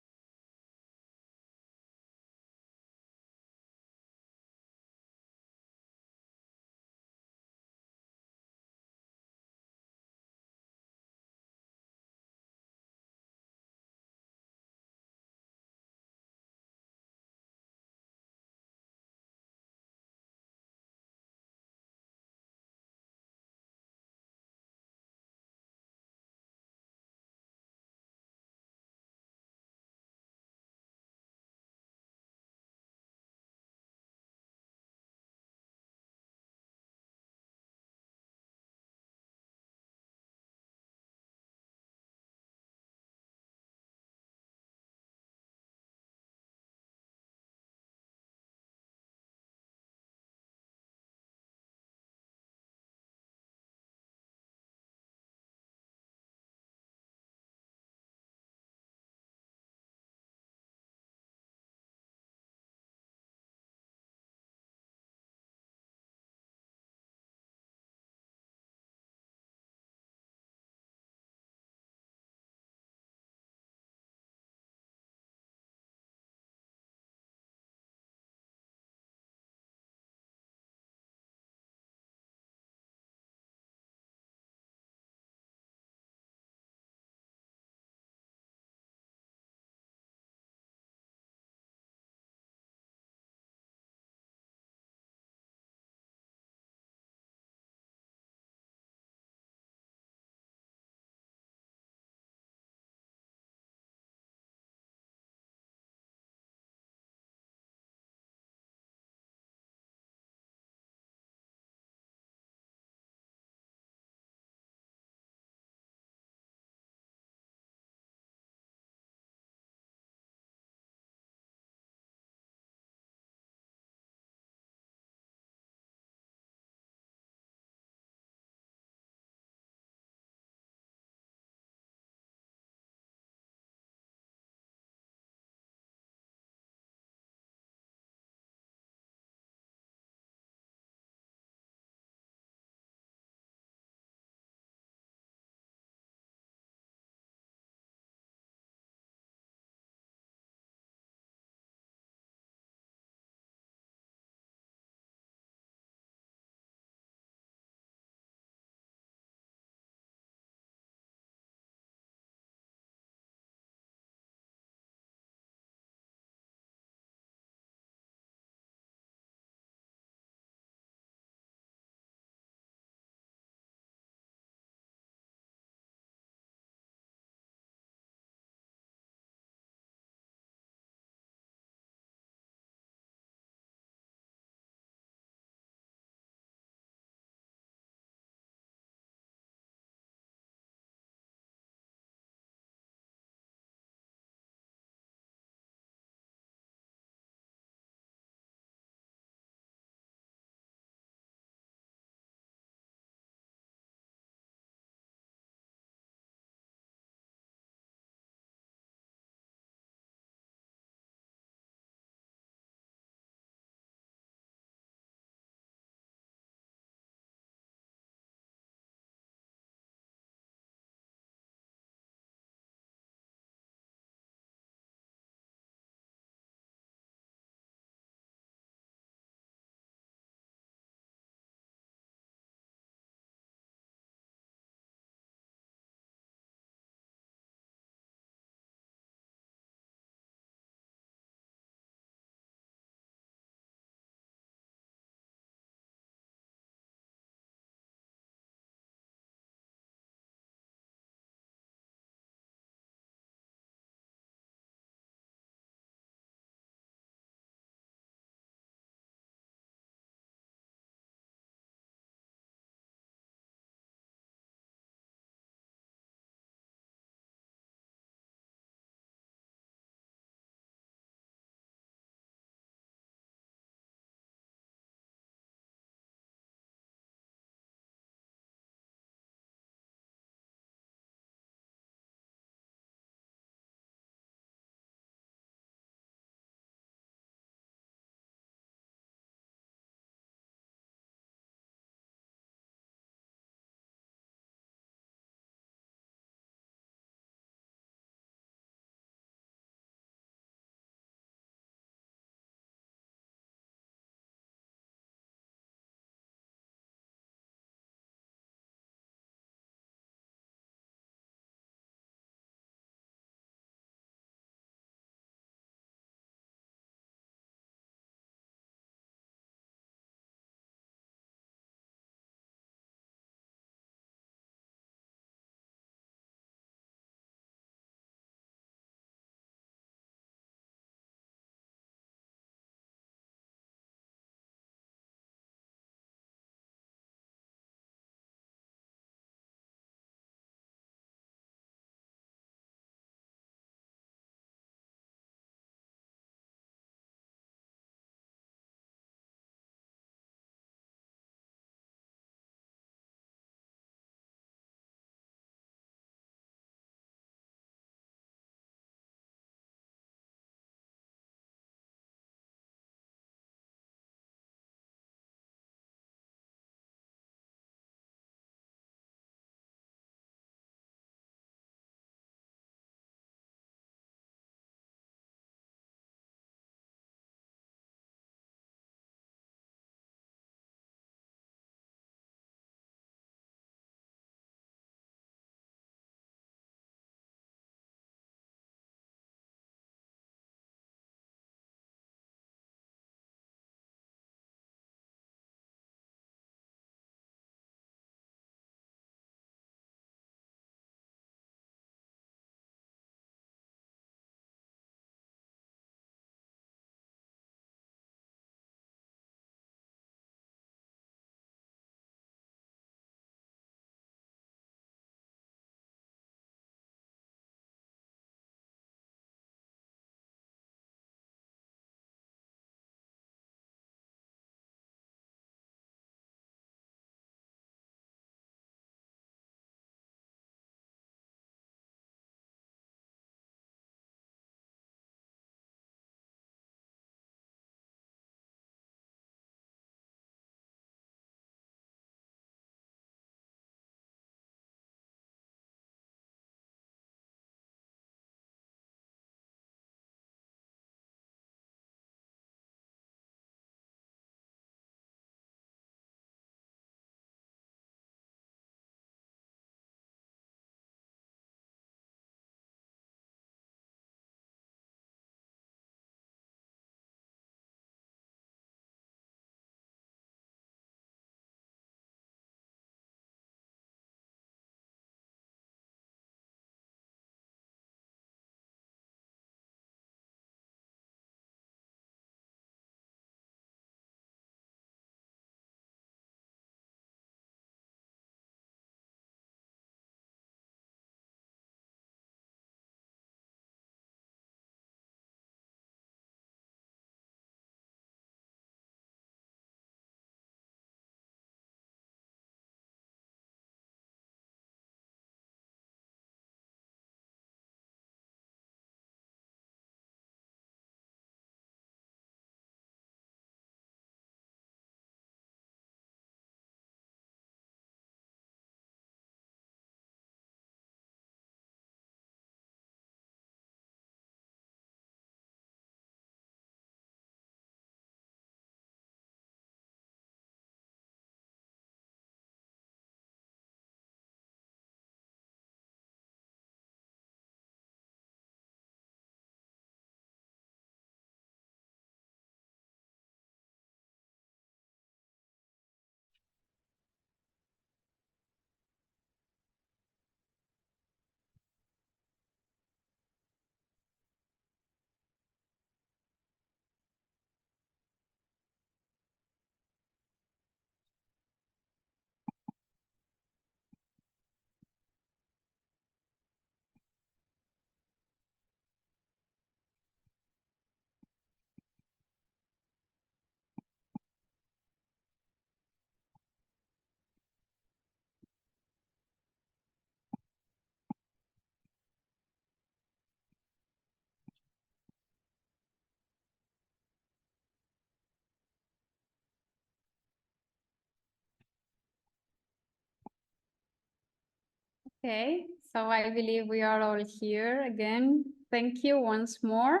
Okay, so I believe we are all here again. Thank you once more.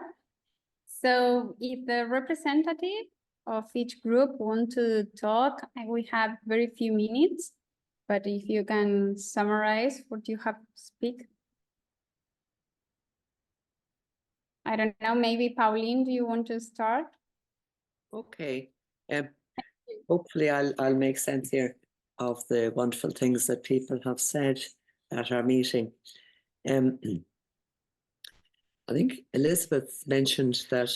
So if the representative of each group want to talk, we have very few minutes, but if you can summarize what you have to speak. I don't know, maybe Pauline, do you want to start? Okay. Hopefully I'll make sense here of the wonderful things that people have said at our meeting. I think Elizabeth mentioned that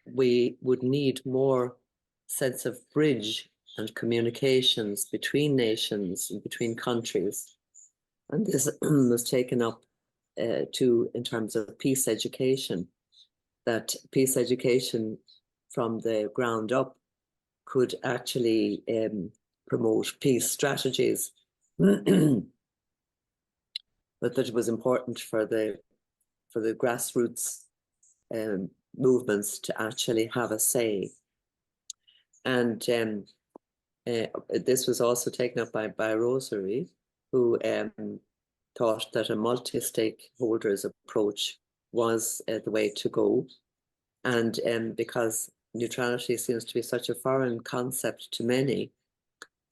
we would need more sense of bridge and communications between nations and between countries. And this was taken up too in terms of peace education, that peace education from the ground up could actually promote peace strategies, but that it was important for the grassroots movements to actually have a say. And this was also taken up by Rosary, who thought that a multi-stakeholders approach was the way to go. And because neutrality seems to be such a foreign concept to many,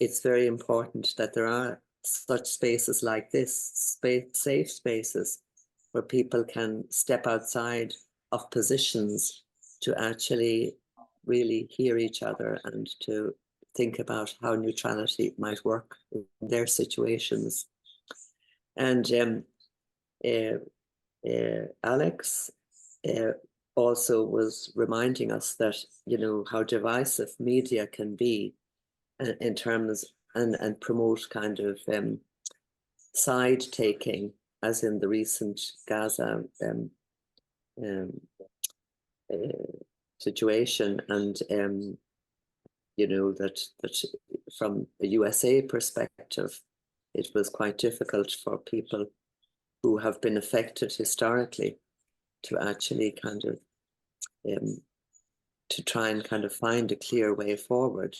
it's very important that there are such spaces like this, safe spaces where people can step outside of positions to actually really hear each other and to think about how neutrality might work in their situations. And Alex also was reminding us that, you know, how divisive media can be in terms and promote kind of side taking, as in the recent Gaza situation. And you know, that from a USA perspective, it was quite difficult for people who have been affected historically to actually kind of to try and kind of find a clear way forward.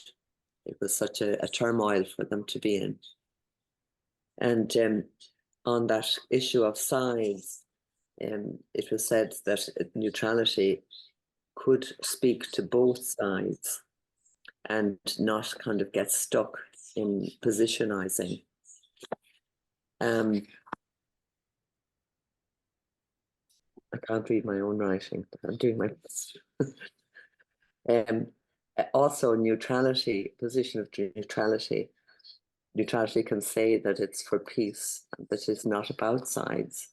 It was such a turmoil for them to be in. And on that issue of sides, it was said that neutrality could speak to both sides and not kind of get stuck in positionizing. I can't read my own writing, but I'm doing my best. Also, neutrality, position of neutrality. Neutrality can say that it's for peace, that it's not about sides,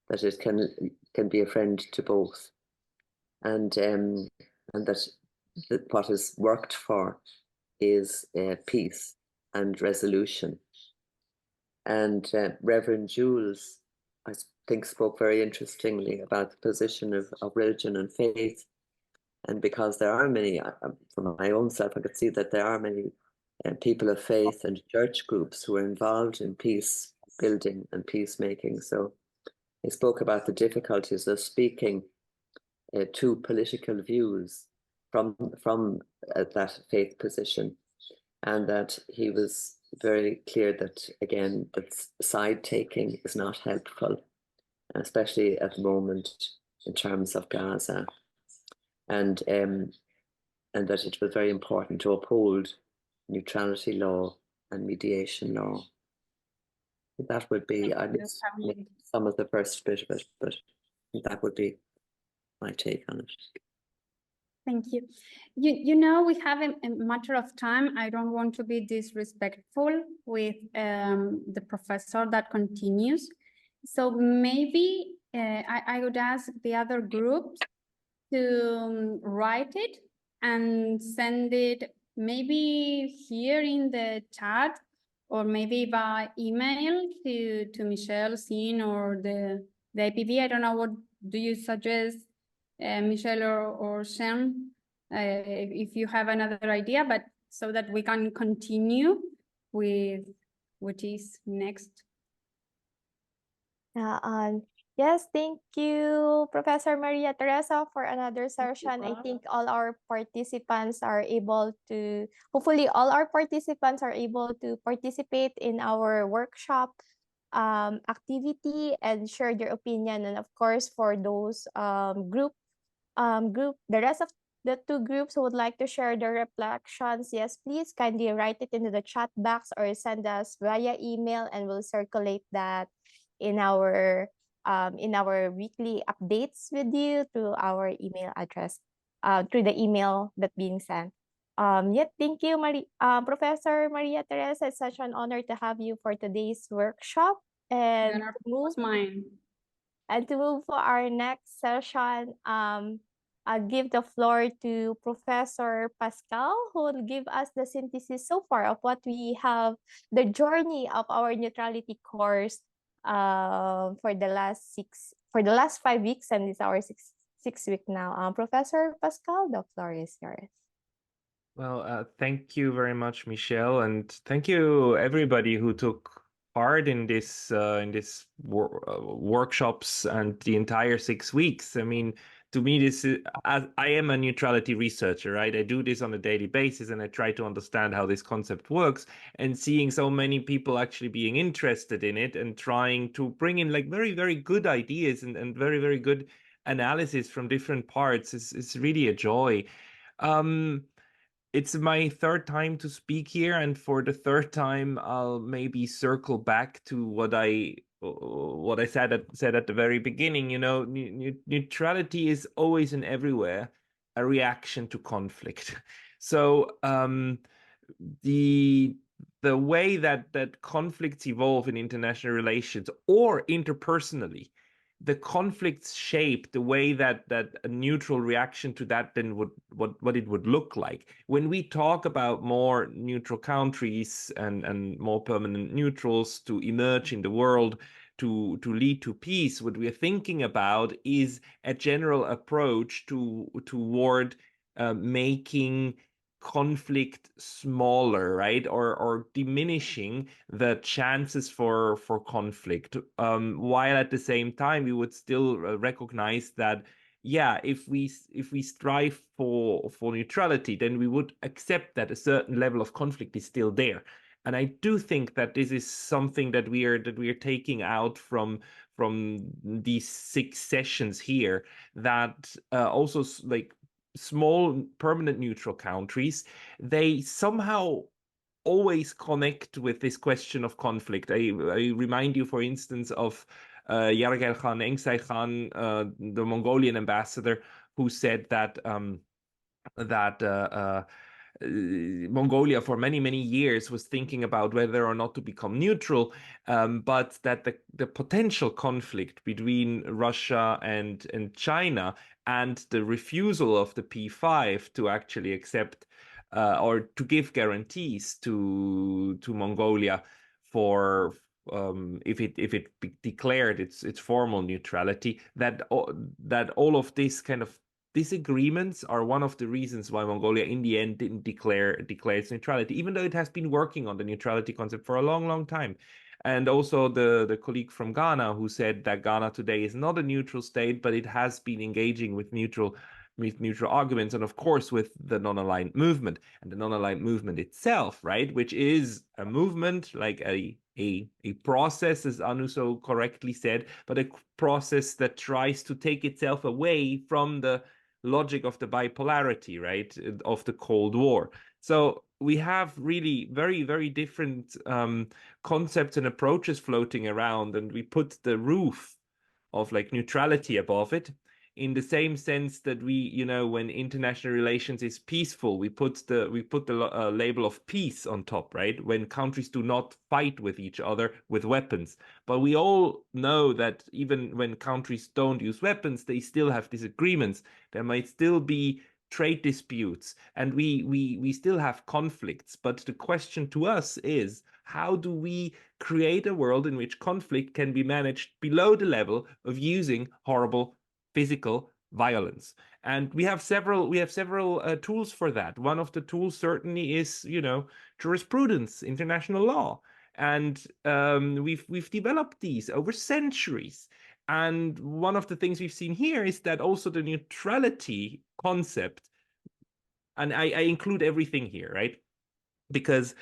that it can be a friend to both, and that what is worked for is peace and resolution. And Reverend Jules, I think, spoke very interestingly about the position of religion and faith. And because there are many, from my own self, I could see that there are many people of faith and church groups who are involved in peace building and peacemaking. So he spoke about the difficulties of speaking to political views from that faith position, and that he was very clear that, again, that side taking is not helpful, especially at the moment in terms of Gaza, and that it was very important to uphold neutrality law and mediation law. That would be, I missed some of the first bit of it, but that would be my take on it. Thank you. You know, we have a matter of time. I don't want to be disrespectful with the professor that continues. So maybe I would ask the other groups to write it and send it maybe here in the chat, or maybe by email to Michelle, Sin, or the IPB. I don't know, what do you suggest, Michelle or Shem, if you have another idea, but so that we can continue with what is next. Yes, thank you, Professor Maria Teresa, for another Thank you, session. I Bob. think all our participants are able to, hopefully all our participants are able to participate in our workshop activity and share their opinion. And of course, for those the rest of the two groups who would like to share their reflections, yes, please kindly write it into the chat box or send us via email, and we'll circulate that in our weekly updates with you through our email address, through the email that being sent. Thank you, Professor Maria Teresa. It's such an honor to have you for today's workshop. The And honor was mine. to move for our next session, I'll give the floor to Professor Pascal, who will give us the synthesis so far of what we have, the journey of our neutrality course for the last 5 weeks, and it's our sixth week now. Professor Pascal, the floor is yours. Well, thank you very much, Michelle, and thank you everybody who took part in this workshops and the entire 6 weeks. I mean, to me, this is, I am a neutrality researcher, right? I do this on a daily basis, and I try to understand how this concept works. And seeing so many people actually being interested in it and trying to bring in like very, very good ideas and very, very good analysis from different parts is really a joy. It's my third time to speak here, and for the third time, I'll maybe circle back to what I said at the very beginning. You know, neutrality is always and everywhere a reaction to conflict. So the way that conflicts evolve in international relations or interpersonally, the conflicts shape the way that a neutral reaction to that then what it would look like. When we talk about more neutral countries and more permanent neutrals to emerge in the world to lead to peace, what we are thinking about is a general approach toward making conflict smaller, right, or diminishing the chances for conflict, while at the same time we would still recognize that, yeah, if we strive for neutrality, then we would accept that a certain level of conflict is still there. And I do think that this is something that we are taking out from these 6 sessions here, that also like small permanent neutral countries, they somehow always connect with this question of conflict. I remind you, for instance, of Yargel Khan Engsai Khan, the Mongolian ambassador, who said that Mongolia for many, many years was thinking about whether or not to become neutral, but that the potential conflict between Russia and China and the refusal of the P5 to actually accept or to give guarantees to Mongolia for if it declared its formal neutrality, that all of this kind of disagreements are one of the reasons why Mongolia in the end didn't declare its neutrality, even though it has been working on the neutrality concept for a long, long time. And also the colleague from Ghana, who said that Ghana today is not a neutral state, but it has been engaging with neutral arguments, and of course with the non-aligned movement, and the non-aligned movement itself, right, which is a movement, like a process, as Anu so correctly said, but a process that tries to take itself away from the logic of the bipolarity, right, of the Cold War. So we have really very, very different concepts and approaches floating around, and we put the roof of like neutrality above it, in the same sense that we, you know, when international relations is peaceful, we put the label of peace on top, right? When countries do not fight with each other with weapons. But we all know that even when countries don't use weapons, they still have disagreements. There might still be trade disputes, and we still have conflicts. But the question to us is, how do we create a world in which conflict can be managed below the level of using horrible physical violence? And we have several tools for that. One of the tools certainly is, you know, jurisprudence, international law, and we've developed these over centuries. And one of the things we've seen here is that also the neutrality concept, and I include everything here, right? Because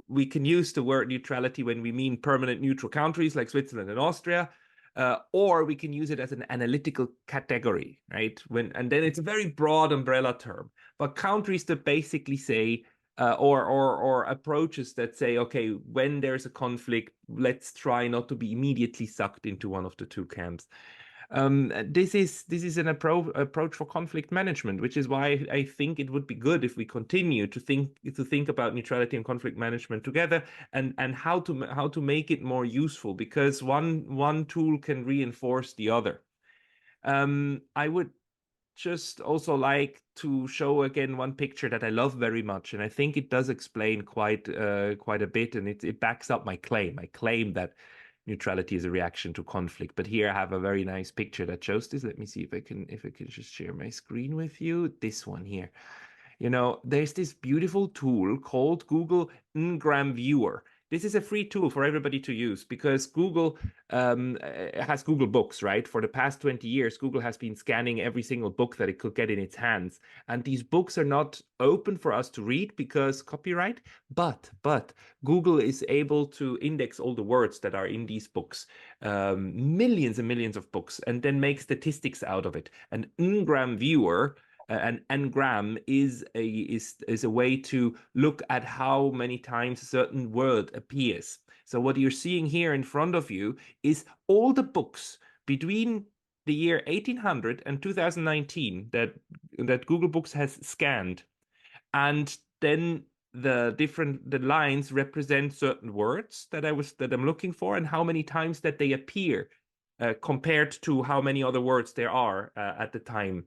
we can use the word neutrality when we mean permanent neutral countries like Switzerland and Austria, or we can use it as an analytical category, right? And then it's a very broad umbrella term. But countries that basically say, or approaches that say, okay, when there's a conflict, let's try not to be immediately sucked into one of the two camps. This is an approach for conflict management, which is why I think it would be good if we continue to think about neutrality and conflict management together, and how to make it more useful, because one tool can reinforce the other. I would just also like to show again one picture that I love very much, and I think it does explain quite a bit, and it backs up my claim. I claim that neutrality is a reaction to conflict. But here I have a very nice picture that shows this. Let me see if I can just share my screen with you. This one here. You know, there's this beautiful tool called Google Ngram Viewer. This is a free tool for everybody to use, because Google has Google Books, right? For the past 20 years, Google has been scanning every single book that it could get in its hands. And these books are not open for us to read because copyright, but Google is able to index all the words that are in these books, millions and millions of books, and then make statistics out of it. An Ngram Viewer, an n-gram is a way to look at how many times a certain word appears. So what you're seeing here in front of you is all the books between the year 1800 and 2019 that Google Books has scanned, and then the lines represent certain words that I'm looking for, and how many times that they appear compared to how many other words there are at the time.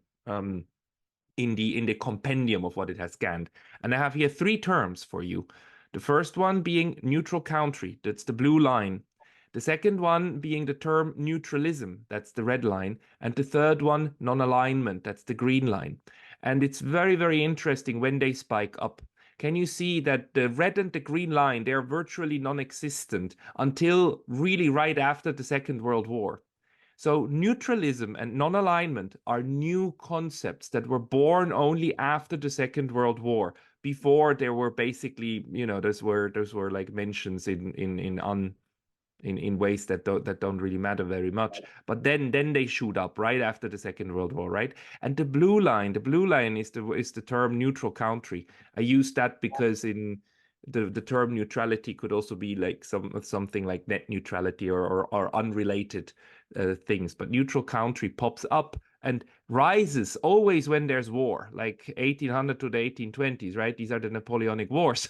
In the compendium of what it has scanned. And I have here 3 terms for you. The first one being neutral country, that's the blue line. The second one being the term neutralism, that's the red line. And the third one, non-alignment, that's the green line. And it's very, very interesting when they spike up. Can you see that the red and the green line, they're virtually non-existent until really right after the Second World War. So neutralism and non-alignment are new concepts that were born only after the Second World War. Before, there were basically, you know, those were like mentions in ways that don't really matter very much. But then they shoot up right after the Second World War, right? And the blue line is the term neutral country. I use that because in the term neutrality could also be like something like net neutrality or unrelated things. But neutral country pops up and rises always when there's war, like 1800 to the 1820s, right? These are the Napoleonic Wars.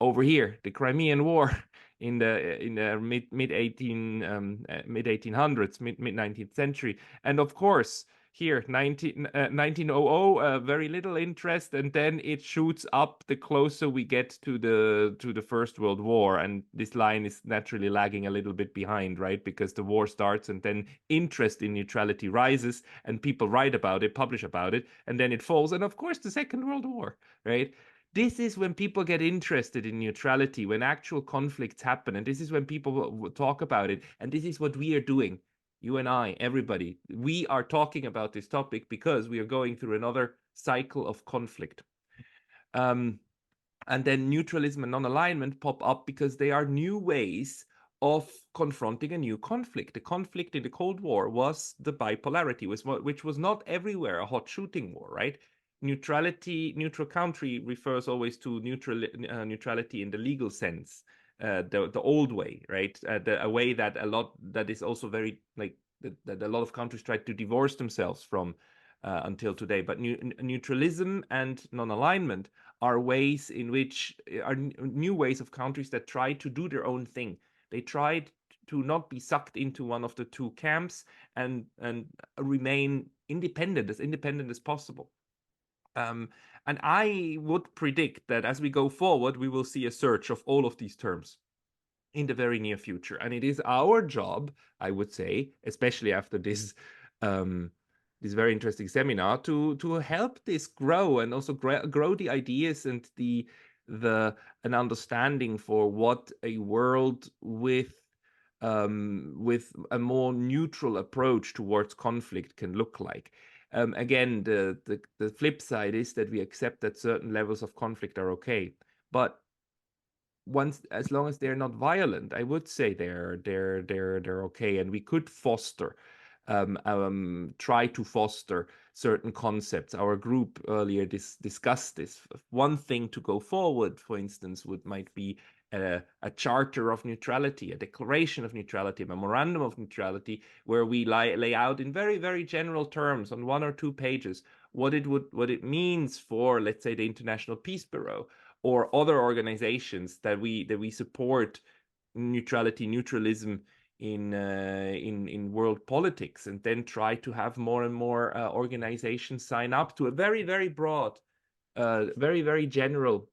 Over here, the Crimean War in the mid 1800s, mid 19th century, and of course here 1900, very little interest, and then it shoots up the closer we get to the First World War, and this line is naturally lagging a little bit behind, right? Because the war starts and then interest in neutrality rises and people write about it, publish about it, and then it falls, and of course the Second World War, right? This is when people get interested in neutrality, when actual conflicts happen, and this is when people talk about it, and this is what we are doing. You and I, everybody, we are talking about this topic because we are going through another cycle of conflict. And then neutralism and non-alignment pop up because they are new ways of confronting a new conflict. The conflict in the Cold War was the bipolarity, which was not everywhere a hot shooting war, right? Neutral country refers always to neutrality in the legal sense. The old way, right? A way that is also very like that a lot of countries tried to divorce themselves from until today. But neutralism and non-alignment are ways in which are new ways of countries that try to do their own thing. They tried to not be sucked into one of the two camps and remain independent as possible. And I would predict that as we go forward, we will see a surge of all of these terms in the very near future. And it is our job, I would say, especially after this this very interesting seminar, to help this grow and also grow the ideas and an understanding for what a world with with a more neutral approach towards conflict can look like. Again, the flip side is that we accept that certain levels of conflict are okay, but as long as they're not violent, I would say they're okay, and we could foster, try to foster certain concepts. Our group earlier discussed this. One thing to go forward, for instance, might be a charter of neutrality, a declaration of neutrality, a memorandum of neutrality, where we lay out in very, very general terms on 1 or 2 pages what it means for, let's say, the International Peace Bureau or other organizations that we support neutralism in world politics, and then try to have more and more organizations sign up to a very, very broad, very, very general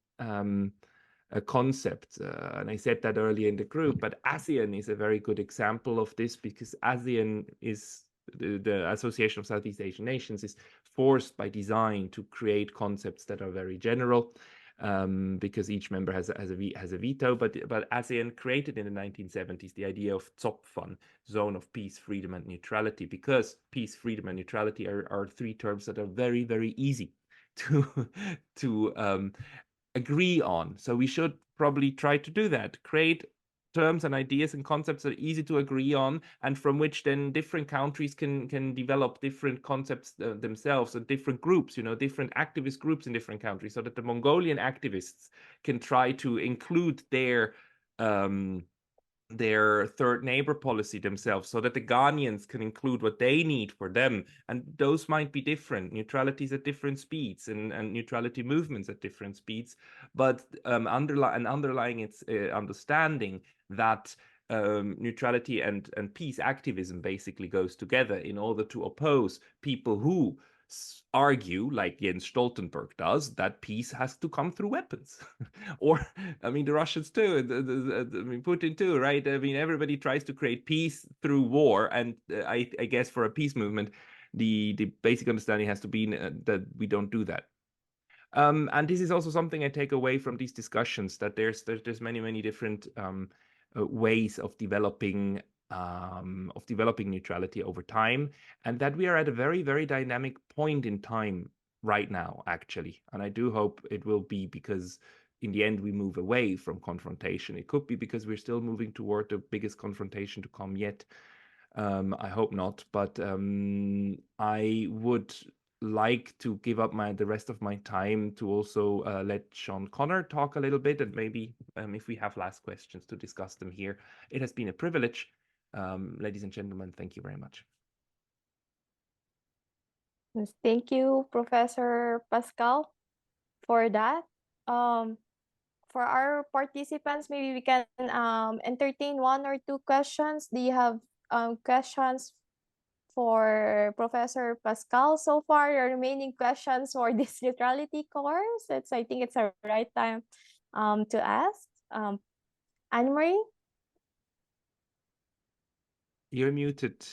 concept. And I said that earlier in the group, but ASEAN is a very good example of this, because ASEAN is the Association of Southeast Asian Nations is forced by design to create concepts that are very general, because each member has a veto. But ASEAN created in the 1970s the idea of ZOPFAN, Zone of Peace, Freedom, and Neutrality, because peace, freedom, and neutrality are 3 terms that are very, very easy to agree on. So we should probably try to do that, create terms and ideas and concepts that are easy to agree on, and from which then different countries can develop different concepts themselves, and different groups, different activist groups in different countries, so that the Mongolian activists can try to include their third neighbor policy themselves, so that the Ghanaians can include what they need for them. And those might be different. Neutralities at different speeds, and neutrality movements at different speeds. But underlying its understanding that neutrality and peace activism basically goes together in order to oppose people who argue, like Jens Stoltenberg does, that peace has to come through weapons. Or, I mean, the Russians too, I mean, Putin too, right? I mean, everybody tries to create peace through war. And I guess for a peace movement, the basic understanding has to be that we don't do that. And this is also something I take away from these discussions, that there's many different ways of developing neutrality over time, and that we are at a very, very dynamic point in time right now, actually. And I do hope it will be, because in the end we move away from confrontation. It could be because we're still moving toward the biggest confrontation to come yet. I hope not, but I would like to give up the rest of my time to also let Sean Connor talk a little bit, and maybe if we have last questions, to discuss them here. It has been a privilege. Ladies and gentlemen, thank you very much. Yes, thank you, Professor Pascal, for that. For our participants, maybe we can entertain 1 or 2 questions. Do you have questions for Professor Pascal so far? Your remaining questions for this neutrality course? I think it's the right time to ask. Anne-Marie? You're muted.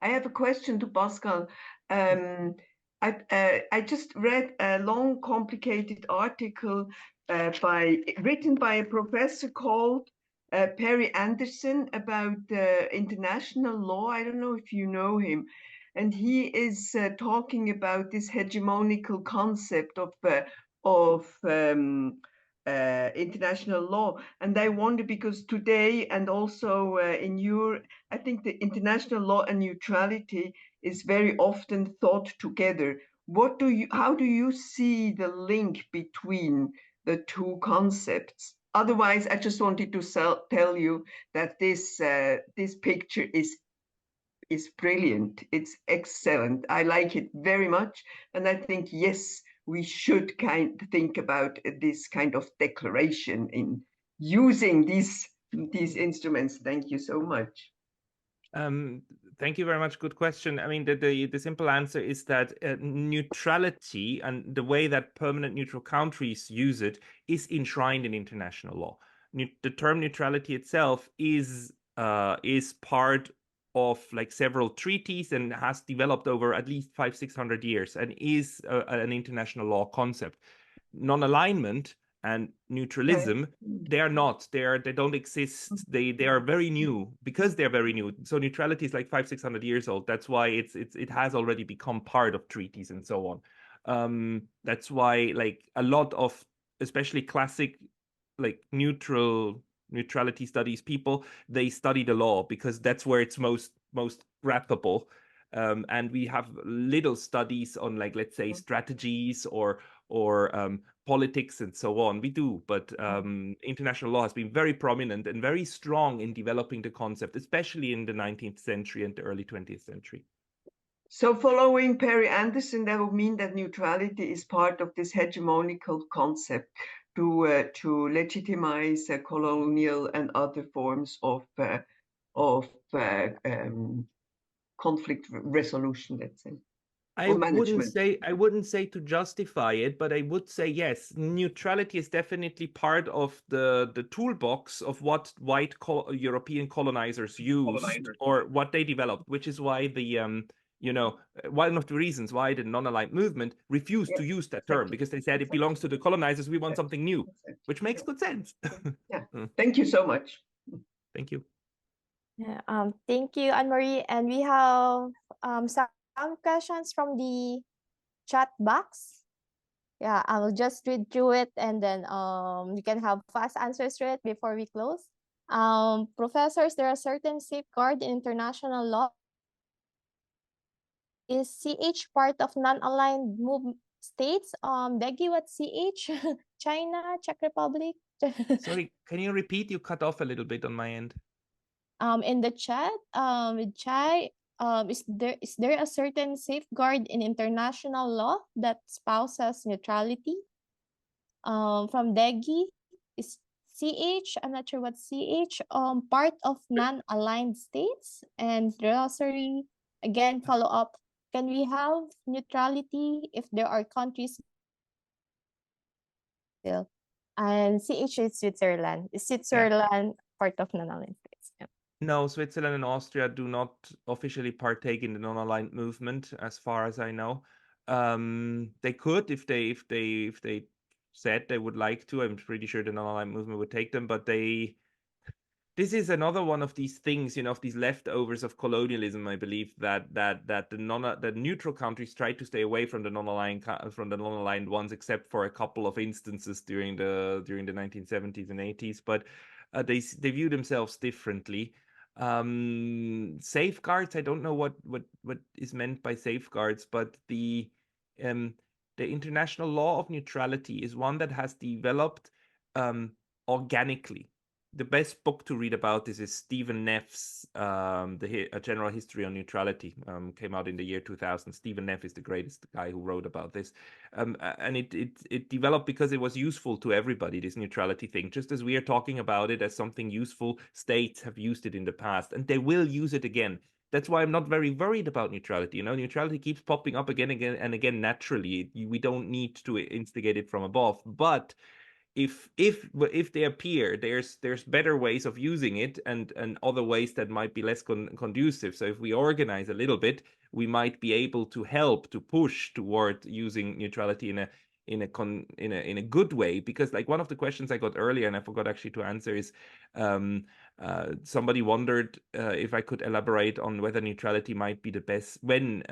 I have a question to Pascal. I just read a long, complicated article written by a professor called Perry Anderson about international law. I don't know if you know him. And he is talking about this hegemonical concept of international law. And I wonder, because today, and also I think the international law and neutrality is very often thought together. How do you see the link between the 2 concepts? Otherwise, I just wanted to tell you that this picture is brilliant. It's excellent. I like it very much. And I think, yes, we should think about this kind of declaration in using these instruments. Thank you so much. Thank you very much. Good question. I mean, the simple answer is that neutrality, and the way that permanent neutral countries use it, is enshrined in international law. The term neutrality itself is part of like several treaties, and has developed over at least 500-600 years, and is an international law concept. Non-alignment and neutralism, they are not. They don't exist. They are very new because they're very new. So neutrality is like 500-600 years old. That's why it has already become part of treaties and so on. That's why like a lot of especially classic like neutrality studies people, they study the law because that's where it's most graspable. And we have little studies on like, let's say, strategies or politics and so on. We do, but international law has been very prominent and very strong in developing the concept, especially in the 19th century and the early 20th century. So following Perry Anderson, that would mean that neutrality is part of this hegemonical concept to legitimize colonial and other forms of conflict resolution, let's say. I wouldn't say to justify it, but I would say yes, neutrality is definitely part of the toolbox of what white European colonizers used or what they developed, which is why the one of the reasons why the non-aligned movement refused to use that term, because they said it belongs to the colonizers, we want something new, which makes good sense. Yeah. Thank you so much. Thank you. Yeah, thank you, Anne-Marie. And we have some questions from the chat box. Yeah, I'll just read through it and then you can have fast answers to it before we close. Professors, there are certain safeguards in international law. Is CH part of non-aligned states? Degi, what's CH? China, Czech Republic? Sorry, can you repeat? You cut off a little bit on my end. In the chat, Chai, is there a certain safeguard in international law that spouses neutrality? From Degi, is CH, I'm not sure what CH, part of non-aligned states? And Rosary, again, follow up. Can we have neutrality if there are countries? And CH is Switzerland. Is Switzerland part of non-aligned states? Yeah. No, Switzerland and Austria do not officially partake in the non-aligned movement, as far as I know. They could if they said they would like to. I'm pretty sure the non-aligned movement would take them, but this is another one of these things, of these leftovers of colonialism. I believe that the neutral countries tried to stay away from the non-aligned ones, except for a couple of instances during the 1970s and 80s. But they view themselves differently. Safeguards, I don't know what is meant by safeguards, but the international law of neutrality is one that has developed organically. The best book to read about this is Stephen Neff's A General History on Neutrality. Came out in the year 2000. Stephen Neff is the greatest guy who wrote about this. And it developed because it was useful to everybody, this neutrality thing. Just as we are talking about it as something useful, states have used it in the past, and they will use it again. That's why I'm not very worried about neutrality. Neutrality keeps popping up again and again naturally. We don't need to instigate it from above. But if they appear, there's better ways of using it and other ways that might be less conducive. So if we organize a little bit, we might be able to help to push toward using neutrality in a good way. Because like one of the questions I got earlier and I forgot actually to answer is somebody wondered if I could elaborate on whether neutrality might be the best, when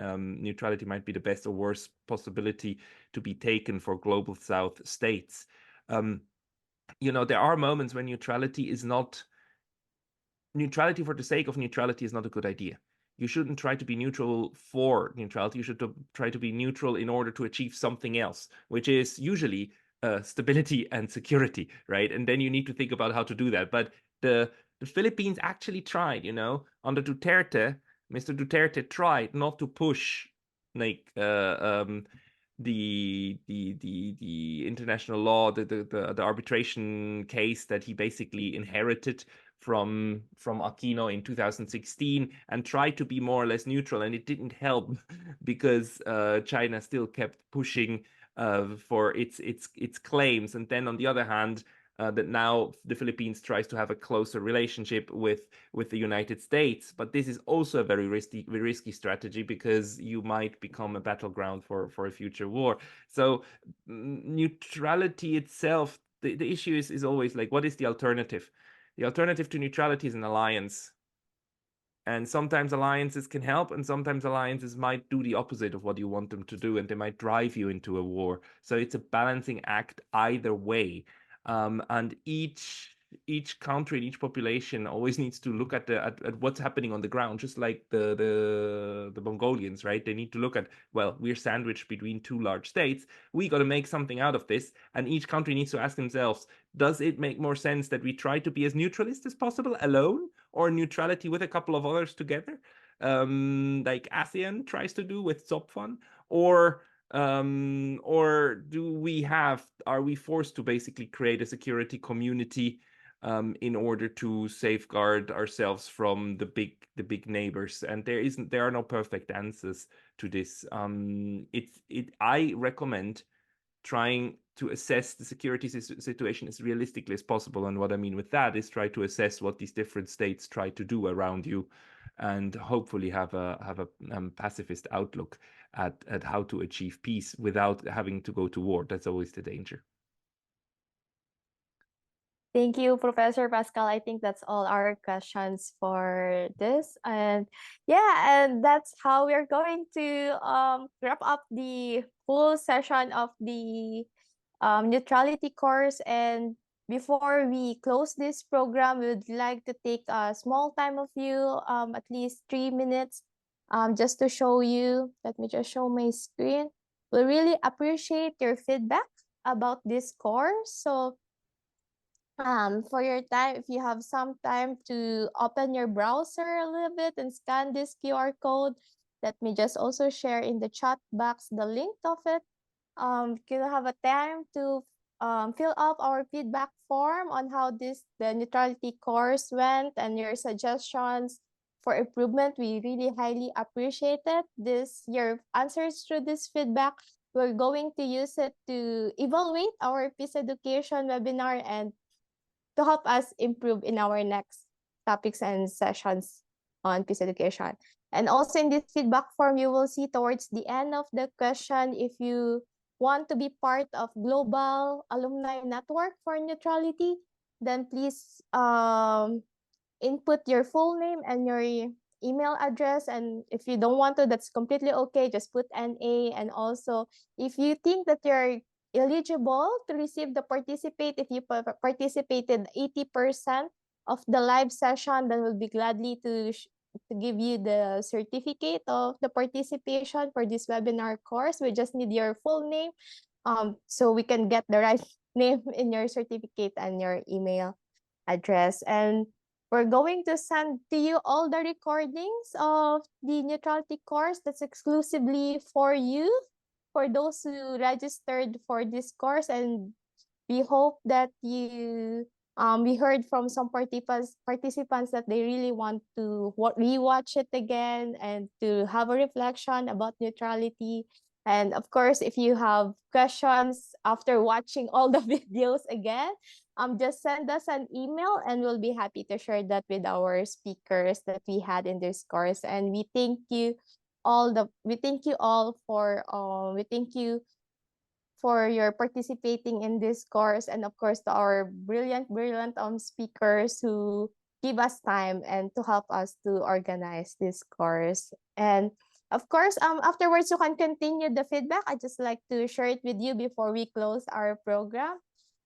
neutrality might be the best or worst possibility to be taken for global South states. There are moments when neutrality for the sake of neutrality is not a good idea. You shouldn't try to be neutral for neutrality. You should try to be neutral in order to achieve something else, which is usually stability and security, right? And then you need to think about how to do that. But the Philippines actually tried, under Duterte. Mr. Duterte tried not to push like the international law, the arbitration case that he basically inherited from Aquino in 2016, and tried to be more or less neutral, and it didn't help because China still kept pushing for its claims. And then on the other hand, that now the Philippines tries to have a closer relationship with the United States. But this is also a very risky strategy because you might become a battleground for a future war. So neutrality itself the issue is always like, what is the alternative? The alternative to neutrality is an alliance. And sometimes alliances can help, and sometimes alliances might do the opposite of what you want them to do, and they might drive you into a war. So it's a balancing act either way. And each country and each population always needs to look at what's happening on the ground, just like the Mongolians, right? They need to look at, well, we're sandwiched between two large states. We got to make something out of this. And each country needs to ask themselves, does it make more sense that we try to be as neutralist as possible alone, or neutrality with a couple of others together, like ASEAN tries to do with ZOPFON, or are we forced to basically create a security community in order to safeguard ourselves from the big neighbors? And there are no perfect answers to this. I recommend trying to assess the security situation as realistically as possible. And what I mean with that is try to assess what these different states try to do around you, and hopefully have a pacifist outlook at how to achieve peace without having to go to war. That's always the danger. Thank you, Professor Pascal. I think that's all our questions for this. And yeah, and that's how we're going to wrap up the full session of the neutrality course. And before we close this program, we would like to take a small time of you, at least 3 minutes, just to show you. Let me just show my screen. We really appreciate your feedback about this course. So for your time, if you have some time to open your browser a little bit and scan this QR code, let me just also share in the chat box the link of it. You have a time to fill up our feedback form on how the neutrality course went and your suggestions for improvement. We really highly appreciate it. Your answers through this feedback, we're going to use it to evaluate our peace education webinar and to help us improve in our next topics and sessions on peace education. And also in this feedback form, you will see towards the end of the question, if you want to be part of Global Alumni Network for Neutrality, then please input your full name and your email address. And if you don't want to, that's completely okay. Just put NA. And also, if you think that you're eligible to receive the participate, if you participated 80% of the live session, then we'll be gladly to give you the certificate of the participation for this webinar course. We just need your full name so we can get the right name in your certificate and your email address. And we're going to send to you all the recordings of the neutrality course that's exclusively for you, for those who registered for this course. And we hope that we heard from some participants that they really want to rewatch it again and to have a reflection about neutrality. And of course, if you have questions after watching all the videos again, just send us an email and we'll be happy to share that with our speakers that we had in this course. And we thank you for your participating in this course, and of course to our brilliant speakers who give us time and to help us to organize this course. And of course, afterwards you can continue the feedback. I just like to share it with you before we close our program.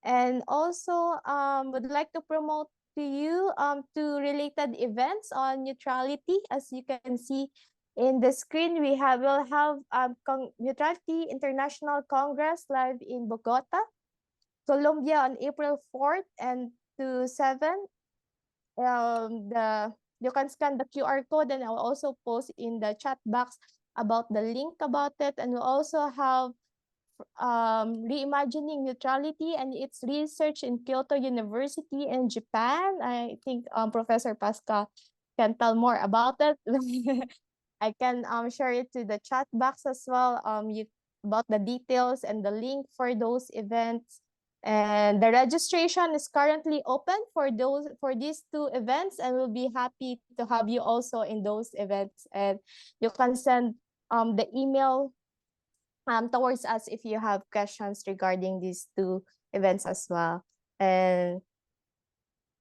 And also would like to promote to you two related events on neutrality. As you can see in the screen, we'll have Neutrality International Congress live in Bogota, Colombia on April 4th and to 7th. You can scan the QR code, and I'll also post in the chat box about the link about it. And we'll also have Reimagining Neutrality and its research in Kyoto University in Japan. I think Professor Pascal can tell more about it. I can share it to the chat box as well about the details and the link for those events. And the registration is currently open for these two events, and we'll be happy to have you also in those events. And you can send the email towards us if you have questions regarding these two events as well. And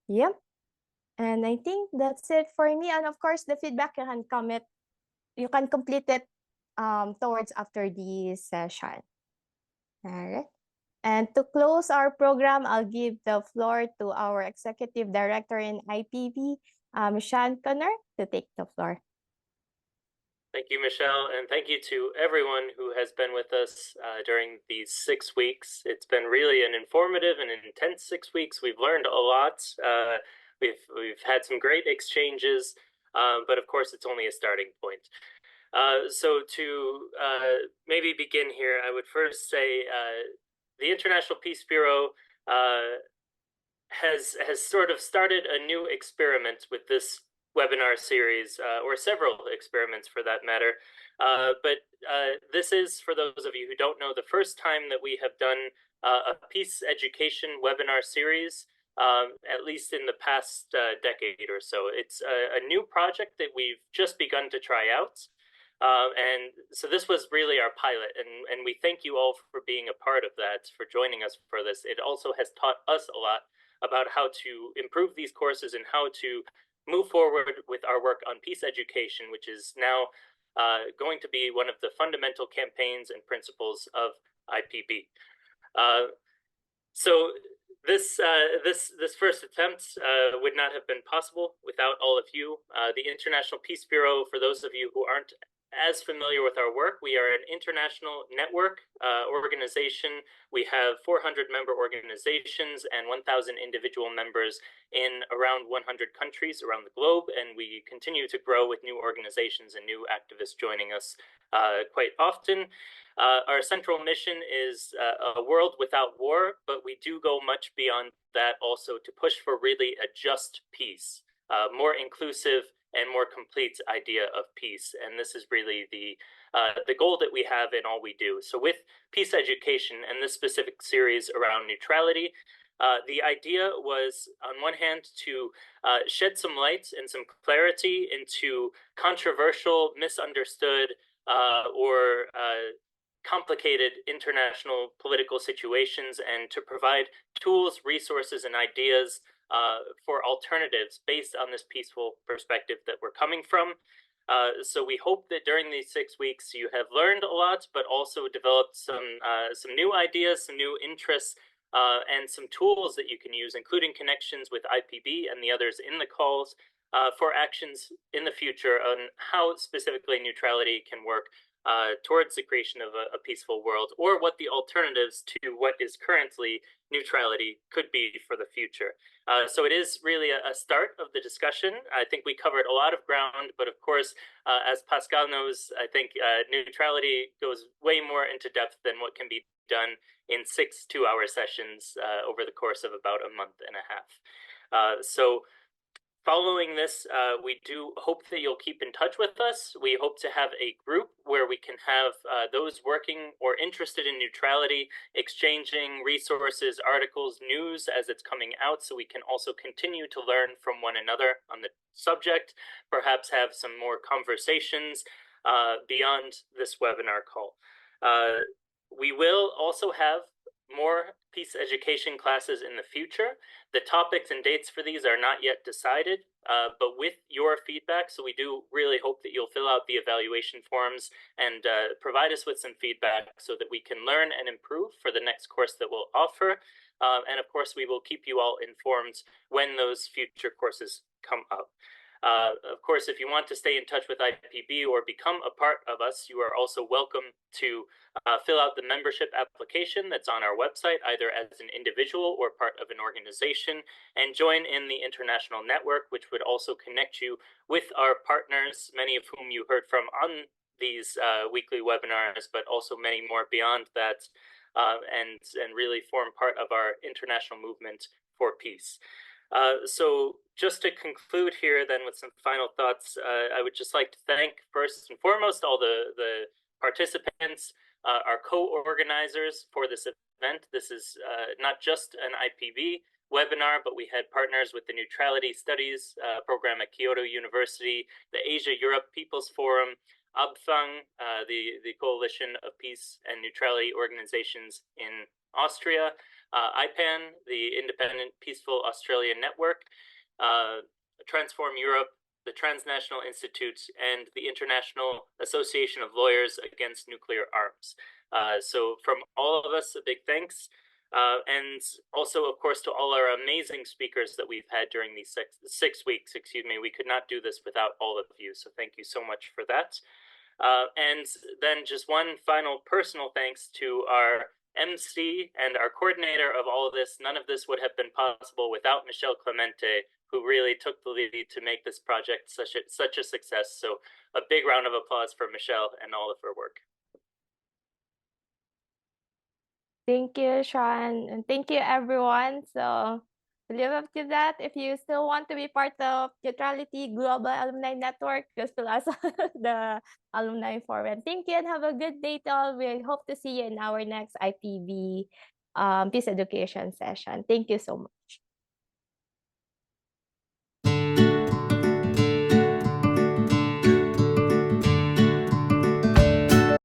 yep. And I think that's it for me. And of course, the feedback you can complete it towards after the session. All right. And to close our program, I'll give the floor to our Executive Director in IPB, Sean Connor, to take the floor. Thank you, Michelle, and thank you to everyone who has been with us during these 6 weeks. It's been really an informative and an intense 6 weeks. We've learned a lot. We've had some great exchanges, but of course, it's only a starting point. So to maybe begin here, I would first say the International Peace Bureau has sort of started a new experiment with this webinar series, or several experiments for that matter. But this is, for those of you who don't know, the first time that we have done a peace education webinar series, at least in the past decade or so. It's a new project that we've just begun to try out. And so this was really our pilot, and we thank you all for being a part of that, for joining us for this. It also has taught us a lot about how to improve these courses and how to move forward with our work on peace education, which is now going to be one of the fundamental campaigns and principles of IPB. So this first attempt would not have been possible without all of you. The International Peace Bureau, for those of you who aren't as familiar with our work, we are an international network organization. We have 400 member organizations and 1,000 individual members in around 100 countries around the globe, and we continue to grow with new organizations and new activists joining us quite often. Our central mission is a world without war, but we do go much beyond that also to push for really a just peace, more inclusive and more complete idea of peace. And this is really the goal that we have in all we do. So with peace education and this specific series around neutrality, the idea was, on one hand, to shed some light and some clarity into controversial, misunderstood, or complicated international political situations, and to provide tools, resources, and ideas for alternatives based on this peaceful perspective that we're coming from. So we hope that during these 6 weeks you have learned a lot, but also developed some new ideas, some new interests, and some tools that you can use, including connections with IPB and the others in the calls for actions in the future on how specifically neutrality can work towards the creation of a peaceful world, or what the alternatives to what is currently neutrality could be for the future. So it is really a start of the discussion. I think we covered a lot of ground, but of course, as Pascal knows, I think neutrality goes way more into depth than what can be done in 6 two-hour sessions over the course of about a month and a half. So following this, we do hope that you'll keep in touch with us. We hope to have a group where we can have those working or interested in neutrality exchanging resources, articles, news as it's coming out, so we can also continue to learn from one another on the subject, perhaps have some more conversations beyond this webinar call. We will also have more peace education classes in the future. The topics and dates for these are not yet decided, but with your feedback, so we do really hope that you'll fill out the evaluation forms and provide us with some feedback so that we can learn and improve for the next course that we'll offer. And of course, we will keep you all informed when those future courses come up. Of course, if you want to stay in touch with IPB or become a part of us, you are also welcome to fill out the membership application that's on our website, either as an individual or part of an organization, and join in the international network, which would also connect you with our partners, many of whom you heard from on these weekly webinars, but also many more beyond that, and really form part of our international movement for peace. So just to conclude here then with some final thoughts, I would just like to thank first and foremost all the participants, our co-organizers for this event. This is not just an IPB webinar, but we had partners with the Neutrality Studies program at Kyoto University, the Asia-Europe People's Forum, ABFANG, the Coalition of Peace and Neutrality Organizations in Austria, IPAN, the Independent Peaceful Australian Network, Transform Europe, the Transnational Institute, and the International Association of Lawyers Against Nuclear Arms. So from all of us, a big thanks. And also, of course, to all our amazing speakers that we've had during these six weeks, we could not do this without all of you. So thank you so much for that. And then just one final personal thanks to our MC and our coordinator of all of this. None of this would have been possible without Michelle Clemente, who really took the lead to make this project such a success. So a big round of applause for Michelle and all of her work. Thank you, Sean, and thank you, everyone. So to live up to that, if you still want to be part of Neutrality Global Alumni Network, just fill us the alumni forum. Thank you and have a good day to all. We hope to see you in our next IPB Peace Education session. Thank you so much.